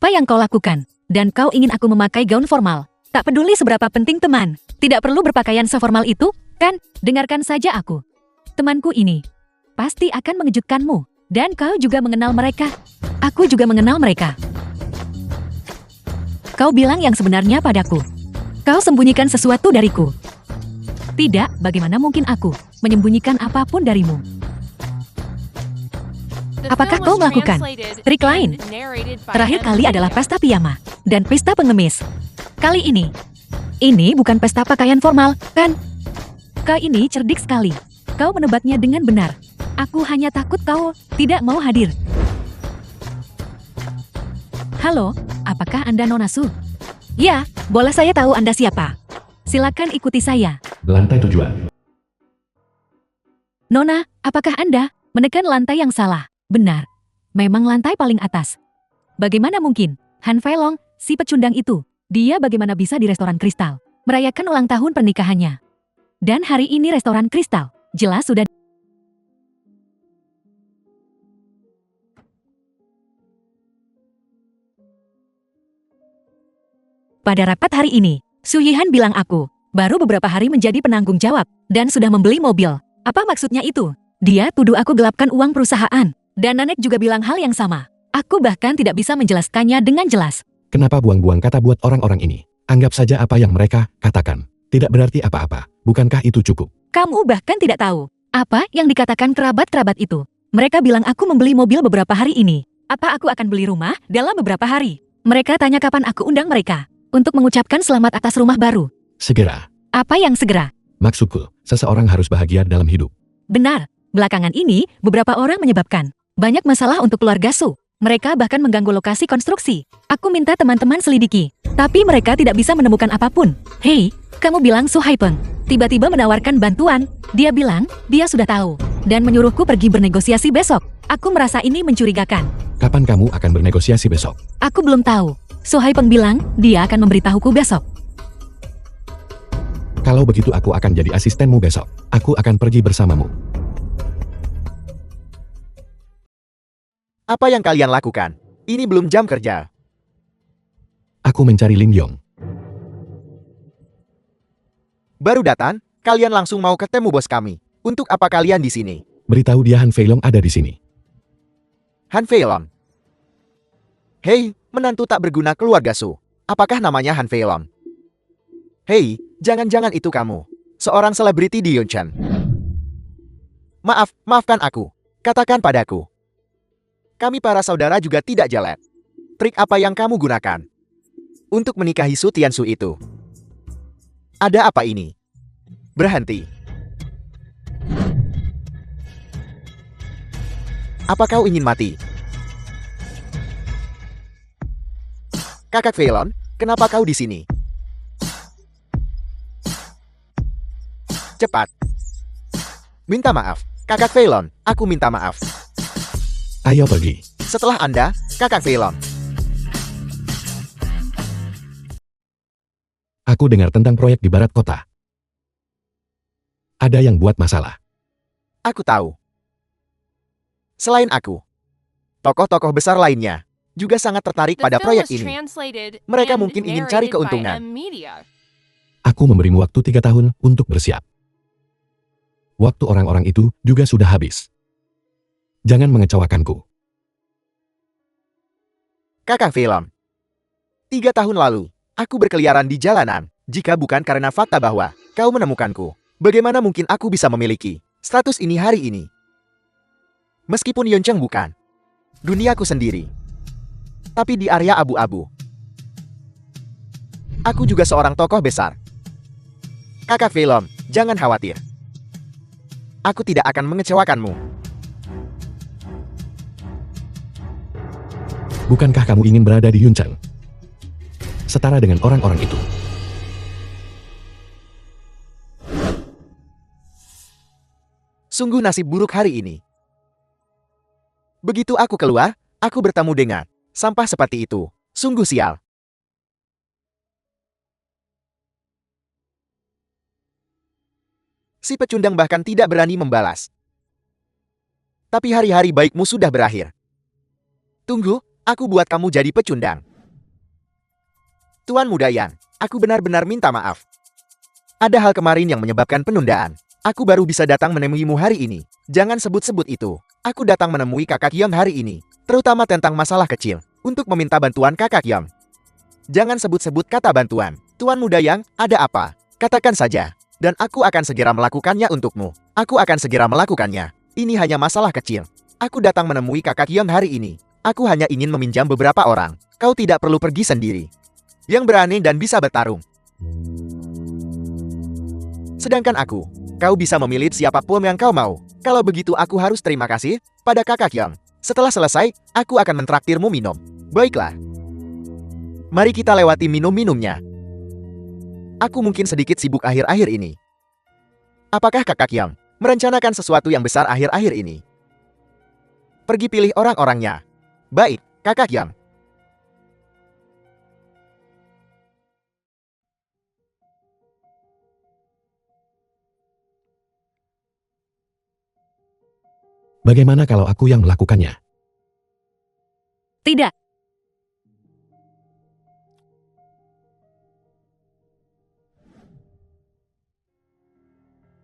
[SPEAKER 3] Apa yang kau lakukan? Dan kau ingin aku memakai gaun formal. Tak peduli seberapa penting teman. Tidak perlu berpakaian seformal itu, kan? Dengarkan saja aku. Temanku ini pasti akan mengejutkanmu. Dan kau juga mengenal mereka. Aku juga mengenal mereka. Kau bilang yang sebenarnya padaku. Kau sembunyikan sesuatu dariku. Tidak, bagaimana mungkin aku menyembunyikan apapun darimu?
[SPEAKER 5] The
[SPEAKER 3] Apakah
[SPEAKER 5] film
[SPEAKER 3] kau
[SPEAKER 5] was
[SPEAKER 3] melakukan
[SPEAKER 5] translated
[SPEAKER 3] trik lain?
[SPEAKER 5] and narrated by
[SPEAKER 3] Terakhir
[SPEAKER 5] M.
[SPEAKER 3] kali adalah pesta piyama dan pesta pengemis. Kali ini bukan pesta pakaian formal, kan? Kau ini cerdik sekali. Kau menebaknya dengan benar. Aku hanya takut kau tidak mau hadir. Halo, apakah Anda Nona Su? Ya, boleh saya tahu Anda siapa? Silakan ikuti saya.
[SPEAKER 2] Lantai tujuan.
[SPEAKER 3] Nona, apakah Anda menekan lantai yang salah? Benar. Memang lantai paling atas. Bagaimana mungkin? Han Feilong, si pecundang itu, dia bagaimana bisa di restoran Kristal, merayakan ulang tahun pernikahannya. Dan hari ini restoran Kristal, jelas sudah. Pada rapat hari ini, Su Yihan bilang aku, baru beberapa hari menjadi penanggung jawab, dan sudah membeli mobil. Apa maksudnya itu? Dia tuduh aku gelapkan uang perusahaan. Dan Nanek juga bilang hal yang sama. Aku bahkan tidak bisa menjelaskannya dengan jelas.
[SPEAKER 2] Kenapa buang-buang kata buat orang-orang ini? Anggap saja apa yang mereka katakan. Tidak berarti apa-apa. Bukankah itu cukup?
[SPEAKER 3] Kamu bahkan tidak tahu apa yang dikatakan kerabat-kerabat itu. Mereka bilang aku membeli mobil beberapa hari ini. Apa aku akan beli rumah dalam beberapa hari? Mereka tanya kapan aku undang mereka untuk mengucapkan selamat atas rumah baru.
[SPEAKER 2] Segera.
[SPEAKER 3] Apa yang segera?
[SPEAKER 2] Maksudku, seseorang harus bahagia dalam hidup.
[SPEAKER 3] Benar. Belakangan ini, beberapa orang menyebabkan banyak masalah untuk keluarga Su. Mereka bahkan mengganggu lokasi konstruksi. Aku minta teman-teman selidiki, tapi mereka tidak bisa menemukan apapun. Hei, kamu bilang Su Haipeng tiba-tiba menawarkan bantuan. Dia bilang dia sudah tahu dan menyuruhku pergi bernegosiasi besok. Aku merasa ini mencurigakan.
[SPEAKER 2] Kapan kamu akan bernegosiasi besok?
[SPEAKER 3] Aku belum tahu. Su Haipeng bilang dia akan memberitahuku besok.
[SPEAKER 2] Kalau begitu aku akan jadi asistenmu besok. Aku akan pergi bersamamu.
[SPEAKER 1] Apa yang kalian lakukan? Ini belum jam kerja.
[SPEAKER 2] Aku mencari Lim Yong.
[SPEAKER 1] Baru datang, kalian langsung mau ketemu bos kami. Untuk apa kalian di sini?
[SPEAKER 2] Beritahu dia Han Feilong ada di sini.
[SPEAKER 1] Han Feilong. Hei, menantu tak berguna keluarga Su. Apakah namanya Han Feilong? Hei, jangan-jangan itu kamu. Seorang selebriti di Yunchen. Maafkan aku. Katakan padaku. Kami para saudara juga tidak jelek. Trik apa yang kamu gunakan untuk menikahi Su Tiansu itu? Ada apa ini? Berhenti. Apa kau ingin mati? Kakak Feilong, kenapa kau di sini? Cepat. Minta maaf. Kakak Feilong, aku minta maaf.
[SPEAKER 2] Ayo pergi.
[SPEAKER 1] Setelah Anda, Kakak Feilong.
[SPEAKER 2] Aku dengar tentang proyek di barat kota. Ada yang buat masalah.
[SPEAKER 1] Aku tahu. Selain aku, tokoh-tokoh besar lainnya juga sangat tertarik
[SPEAKER 5] The
[SPEAKER 1] pada
[SPEAKER 5] film
[SPEAKER 1] proyek
[SPEAKER 5] was
[SPEAKER 1] ini.
[SPEAKER 5] translated
[SPEAKER 1] Mereka
[SPEAKER 5] and
[SPEAKER 1] mungkin ingin cari
[SPEAKER 5] narrated by
[SPEAKER 1] keuntungan.
[SPEAKER 5] M. Media.
[SPEAKER 2] Aku memberimu waktu 3 tahun untuk bersiap. Waktu orang-orang itu juga sudah habis. Jangan mengecewakanku.
[SPEAKER 1] Kakak Feilong. 3 tahun lalu, aku berkeliaran di jalanan. Jika bukan karena fakta bahwa kau menemukanku, bagaimana mungkin aku bisa memiliki status ini hari ini? Meskipun Yuncheng bukan duniaku sendiri, tapi di area abu-abu, aku juga seorang tokoh besar. Kakak Feilong, jangan khawatir. Aku tidak akan mengecewakanmu.
[SPEAKER 2] Bukankah kamu ingin berada di Yuncheng? Setara dengan orang-orang itu.
[SPEAKER 1] Sungguh nasib buruk hari ini. Begitu aku keluar, aku bertemu dengan sampah seperti itu. Sungguh sial. Si pecundang bahkan tidak berani membalas. Tapi hari-hari baikmu sudah berakhir. Tunggu, aku buat kamu jadi pecundang. Tuan Muda Yang, aku benar-benar minta maaf. Ada hal kemarin yang menyebabkan penundaan. Aku baru bisa datang menemuimu hari ini. Jangan sebut-sebut itu. Aku datang menemui kakak Yang hari ini, terutama tentang masalah kecil, untuk meminta bantuan kakak Yang. Jangan sebut-sebut kata bantuan. Tuan Muda Yang, ada apa? Katakan saja, dan aku akan segera melakukannya untukmu. Aku akan segera melakukannya. Ini hanya masalah kecil. Aku datang menemui kakak Yang hari ini. Aku hanya ingin meminjam beberapa orang. Kau tidak perlu pergi sendiri. Yang berani dan bisa bertarung. Sedangkan aku, kau bisa memilih siapapun yang kau mau. Kalau begitu aku harus terima kasih pada kakak Yang. Setelah selesai, aku akan mentraktirmu minum. Baiklah. Mari kita lewati minum-minumnya. Aku mungkin sedikit sibuk akhir-akhir ini. Apakah kakak Yang merencanakan sesuatu yang besar akhir-akhir ini? Pergi pilih orang-orangnya. Baik, kakak Yang.
[SPEAKER 2] Bagaimana kalau aku yang melakukannya?
[SPEAKER 3] Tidak.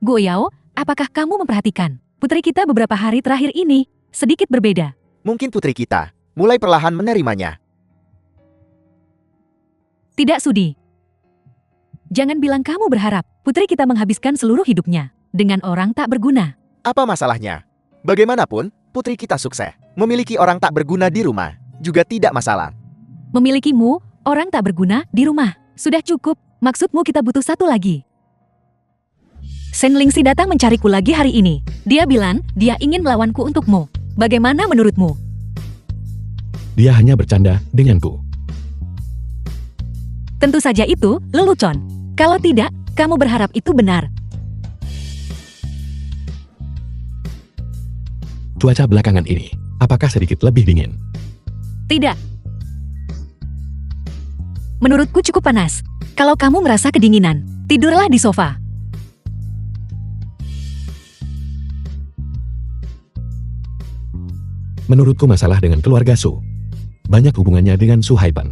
[SPEAKER 3] Goyao, apakah kamu memperhatikan? Putri kita beberapa hari terakhir ini sedikit berbeda.
[SPEAKER 1] Mungkin putri kita mulai perlahan menerimanya.
[SPEAKER 3] Tidak sudi. Jangan bilang kamu berharap putri kita menghabiskan seluruh hidupnya dengan orang tak berguna.
[SPEAKER 1] Apa masalahnya? Bagaimanapun, putri kita sukses. Memiliki orang tak berguna di rumah juga tidak masalah.
[SPEAKER 3] Memilikimu, orang tak berguna di rumah. Sudah cukup. Maksudmu kita butuh satu lagi. Shen Lingxi datang mencariku lagi hari ini. Dia bilang dia ingin melawanku untukmu. Bagaimana menurutmu?
[SPEAKER 2] Dia hanya bercanda denganku.
[SPEAKER 3] Tentu saja itu lelucon. Kalau tidak, kamu berharap itu benar.
[SPEAKER 2] Cuaca belakangan ini, apakah sedikit lebih dingin?
[SPEAKER 3] Tidak. Menurutku cukup panas. Kalau kamu merasa kedinginan, tidurlah di sofa.
[SPEAKER 2] Menurutku masalah dengan keluarga Su banyak hubungannya dengan Su Haipan.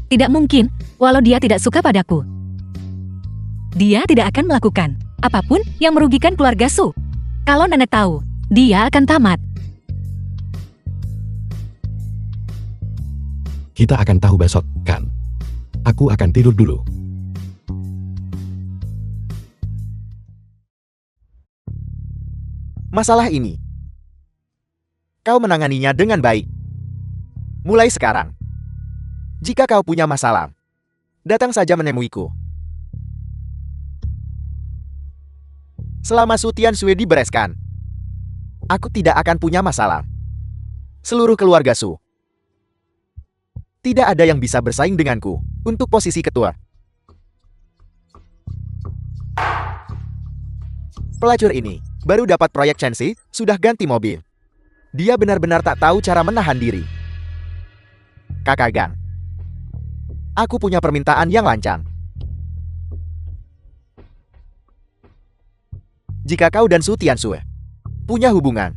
[SPEAKER 3] Tidak mungkin, walau dia tidak suka padaku. Dia tidak akan melakukan apapun yang merugikan keluarga Su. Kalau nenek tahu, dia akan tamat.
[SPEAKER 2] Kita akan tahu besok, kan? Aku akan tidur dulu.
[SPEAKER 1] Masalah ini, kau menanganinya dengan baik. Mulai sekarang, jika kau punya masalah, datang saja menemuiku. Selama Su Tianshui dibereskan, aku tidak akan punya masalah. Seluruh keluarga Su, tidak ada yang bisa bersaing denganku untuk posisi ketua. Pelacur ini baru dapat proyek Chenxi, sudah ganti mobil. Dia benar-benar tak tahu cara menahan diri. Kakak Gang, aku punya permintaan yang lancang. Jika kau dan Su Tianshui punya hubungan,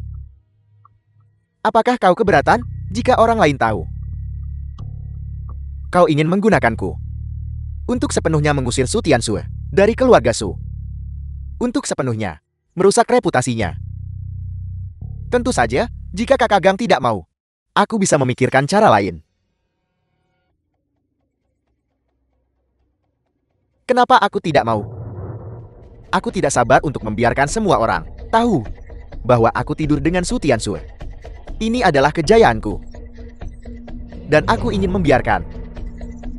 [SPEAKER 1] apakah kau keberatan jika orang lain tahu? Kau ingin menggunakanku untuk sepenuhnya mengusir Su Tianshui dari keluarga Su. Untuk sepenuhnya merusak reputasinya. Tentu saja, jika kakak Gang tidak mau, aku bisa memikirkan cara lain. Kenapa aku tidak mau? Aku tidak sabar untuk membiarkan semua orang tahu bahwa aku tidur dengan Su Tianshui. Ini adalah kejayaanku. Dan aku ingin membiarkan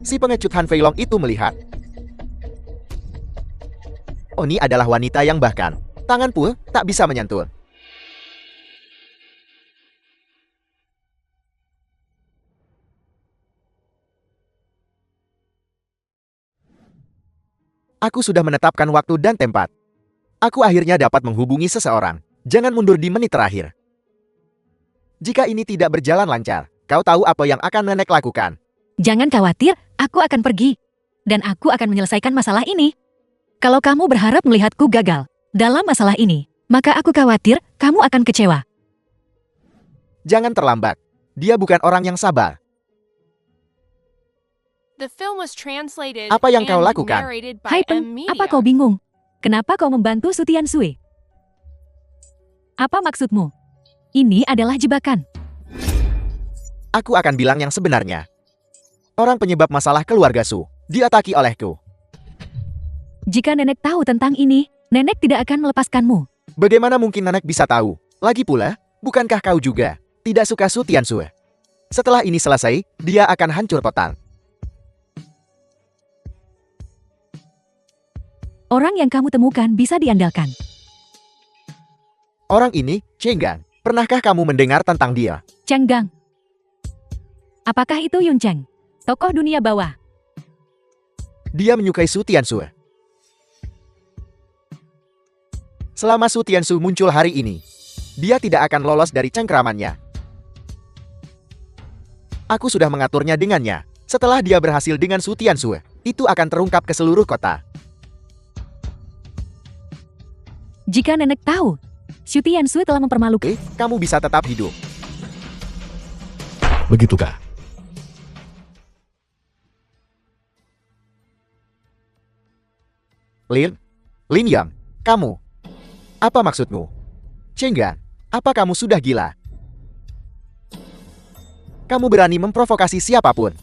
[SPEAKER 1] si pengecut Han Feilong itu melihat. Oni adalah wanita yang bahkan tangan pun tak bisa menyentuh. Aku sudah menetapkan waktu dan tempat. Aku akhirnya dapat menghubungi seseorang. Jangan mundur di menit terakhir. Jika ini tidak berjalan lancar, kau tahu apa yang akan nenek lakukan.
[SPEAKER 3] Jangan khawatir, aku akan pergi. Dan aku akan menyelesaikan masalah ini. Kalau kamu berharap melihatku gagal dalam masalah ini, maka aku khawatir kamu akan kecewa.
[SPEAKER 1] Jangan terlambat. Dia bukan orang yang sabar.
[SPEAKER 5] The film was translated
[SPEAKER 1] Apa yang kau
[SPEAKER 5] and
[SPEAKER 1] lakukan?
[SPEAKER 5] narrated by
[SPEAKER 3] Hai
[SPEAKER 5] M
[SPEAKER 3] Peng,
[SPEAKER 5] Media.
[SPEAKER 3] apa kau bingung? Kenapa kau membantu Su Tiansui? Apa maksudmu? Ini adalah jebakan.
[SPEAKER 1] Aku akan bilang yang sebenarnya. Orang penyebab masalah keluarga Su diataki olehku.
[SPEAKER 3] Jika nenek tahu tentang ini, nenek tidak akan melepaskanmu.
[SPEAKER 1] Bagaimana mungkin nenek bisa tahu? Lagi pula, bukankah kau juga tidak suka Su Tiansui? Setelah ini selesai, dia akan hancur total.
[SPEAKER 3] Orang yang kamu temukan bisa diandalkan.
[SPEAKER 1] Orang ini, Chenggang. Pernahkah kamu mendengar tentang dia?
[SPEAKER 3] Cheng Gang. Apakah itu Yun Cheng? Tokoh dunia bawah.
[SPEAKER 1] Dia menyukai Su Tiansui. Selama Su Tiansui muncul hari ini, dia tidak akan lolos dari cengkramannya. Aku sudah mengaturnya dengannya. Setelah dia berhasil dengan Su Tiansui, itu akan terungkap ke seluruh kota.
[SPEAKER 3] Jika nenek tahu, Xu Tiansui telah mempermalukan.
[SPEAKER 1] Kamu bisa tetap hidup.
[SPEAKER 2] Begitukah?
[SPEAKER 1] Lin Yang, kamu. Apa maksudmu? Chenggang, apa kamu sudah gila? Kamu berani memprovokasi siapapun.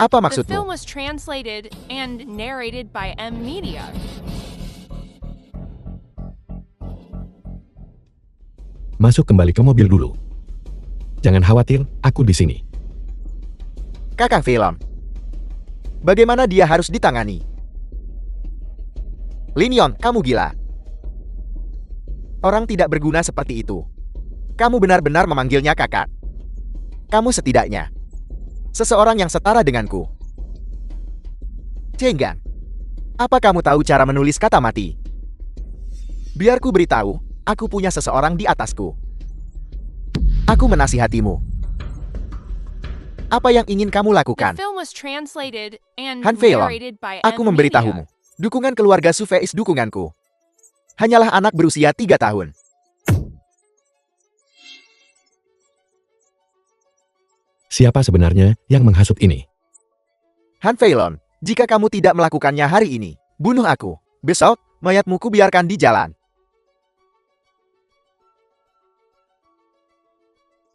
[SPEAKER 1] Apa
[SPEAKER 5] The film
[SPEAKER 1] maksudmu?
[SPEAKER 5] was translated and narrated by M Media.
[SPEAKER 2] Masuk kembali ke mobil dulu. Jangan khawatir, aku di sini.
[SPEAKER 1] Kakang film. Bagaimana dia harus ditangani? Lin Yang, kamu gila. Orang tidak berguna seperti itu. Kamu benar-benar memanggilnya kakak. Kamu setidaknya seseorang yang setara denganku. Chenggang, apa kamu tahu cara menulis kata mati? Biar ku beritahu, aku punya seseorang di atasku. Aku menasihatimu. Apa yang ingin kamu
[SPEAKER 5] The
[SPEAKER 1] lakukan?
[SPEAKER 5] film was translated and
[SPEAKER 1] Han Fei Long,
[SPEAKER 5] narrated by
[SPEAKER 1] aku
[SPEAKER 5] M
[SPEAKER 1] memberitahumu.
[SPEAKER 5] Media.
[SPEAKER 1] Dukungan keluarga Su Fei's dukunganku. Hanyalah anak berusia 3 tahun.
[SPEAKER 2] Siapa sebenarnya yang menghasut ini?
[SPEAKER 1] Han Feilong, jika kamu tidak melakukannya hari ini, bunuh aku. Besok, mayatmu ku biarkan di jalan.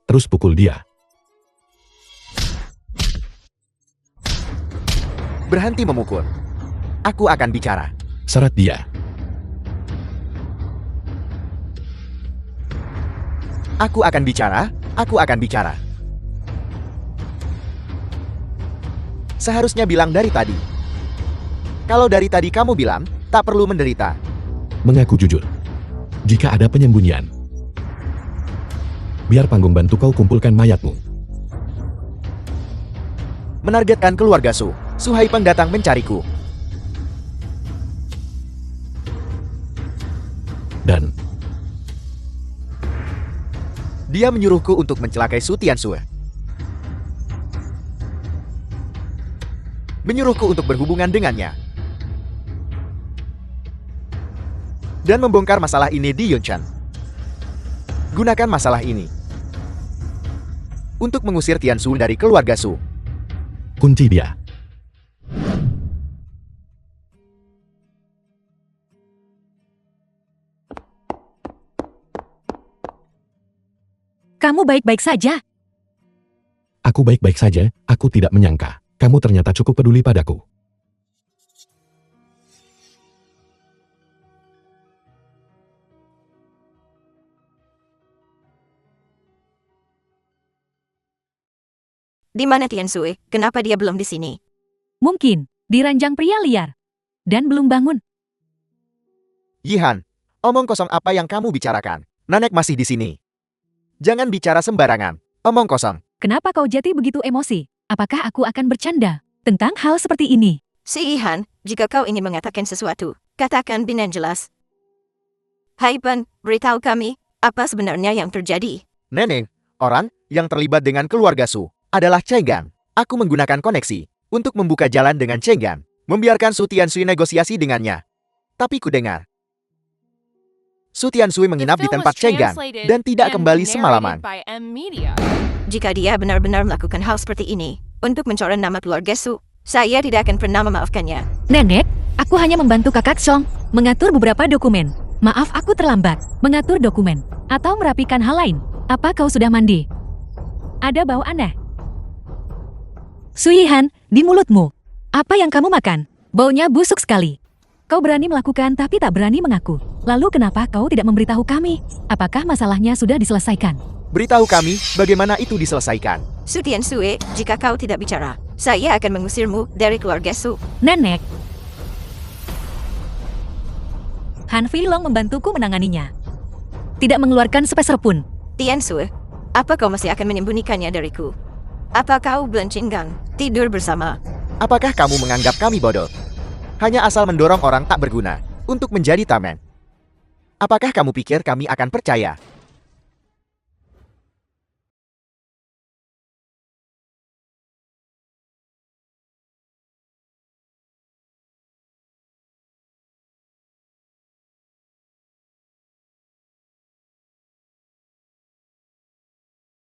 [SPEAKER 2] Terus pukul dia.
[SPEAKER 1] Berhenti memukul. Aku akan bicara.
[SPEAKER 2] Seret dia.
[SPEAKER 1] Aku akan bicara. Aku akan bicara. Seharusnya bilang dari tadi. Kalau dari tadi kamu bilang, tak perlu menderita.
[SPEAKER 2] Mengaku jujur. Jika ada penyembunyian, biar panggung bantu kau kumpulkan mayatmu.
[SPEAKER 1] Menargetkan keluarga Su. Su Haipeng datang mencariku.
[SPEAKER 2] Dan
[SPEAKER 1] Dia menyuruhku untuk mencelakai Su Tiansui. Menyuruhku untuk berhubungan dengannya. Dan membongkar masalah ini di Yunchan. Gunakan masalah ini untuk mengusir Tiansui dari keluarga Su.
[SPEAKER 2] kunci dia.
[SPEAKER 3] Kamu baik-baik saja.
[SPEAKER 2] Aku baik-baik saja, aku tidak menyangka. Kamu ternyata cukup peduli padaku.
[SPEAKER 4] Di mana Tiansui? Kenapa dia belum di sini?
[SPEAKER 3] Mungkin, di ranjang pria liar. Dan belum bangun.
[SPEAKER 1] Yihan, omong kosong apa yang kamu bicarakan? Nanek masih di sini. Jangan bicara sembarangan. Omong kosong.
[SPEAKER 3] Kenapa kau jadi begitu emosi? Apakah aku akan bercanda tentang hal seperti ini?
[SPEAKER 4] Si Ihan, jika kau ingin mengatakan sesuatu, katakan dengan jelas. Hai Pen, beritahu kami, apa sebenarnya yang terjadi?
[SPEAKER 1] Nenek, orang yang terlibat dengan keluarga Su adalah Chenggang. Aku menggunakan koneksi untuk membuka jalan dengan Chenggang, membiarkan Su Tiansui negosiasi dengannya. Tapi ku dengar, Su Tiansui
[SPEAKER 5] The
[SPEAKER 1] menginap di
[SPEAKER 5] film
[SPEAKER 1] tempat
[SPEAKER 5] was
[SPEAKER 1] Chenggang
[SPEAKER 5] translated
[SPEAKER 1] dan tidak
[SPEAKER 5] and
[SPEAKER 1] kembali
[SPEAKER 5] narrated
[SPEAKER 1] semalaman.
[SPEAKER 5] by M Media.
[SPEAKER 4] Jika dia benar-benar melakukan hal seperti ini, untuk mencoreng nama keluarga Su, Saya tidak akan pernah memaafkannya.
[SPEAKER 3] Nenek, aku hanya membantu kakak Song mengatur beberapa dokumen. Maaf aku terlambat. Mengatur dokumen. Atau merapikan hal lain. Apa kau sudah mandi? Ada bau aneh. Suyihan, di mulutmu. Apa yang kamu makan? Baunya busuk sekali. Kau berani melakukan tapi tak berani mengaku. Lalu kenapa kau tidak memberitahu kami? Apakah masalahnya sudah diselesaikan?
[SPEAKER 1] Beritahu kami bagaimana itu diselesaikan.
[SPEAKER 4] Su Tiansue, jika kau tidak bicara, saya akan mengusirmu dari keluarga Su.
[SPEAKER 3] Nenek. Han Feilong membantuku menanganinya. Tidak mengeluarkan sepeser pun.
[SPEAKER 4] Tiansue, apa kau masih akan menyembunyikannya dariku? Apa kau belum cinggang tidur bersama?
[SPEAKER 1] Apakah kamu menganggap kami bodoh? Hanya asal mendorong orang tak berguna untuk menjadi tamen. Apakah kamu pikir kami akan percaya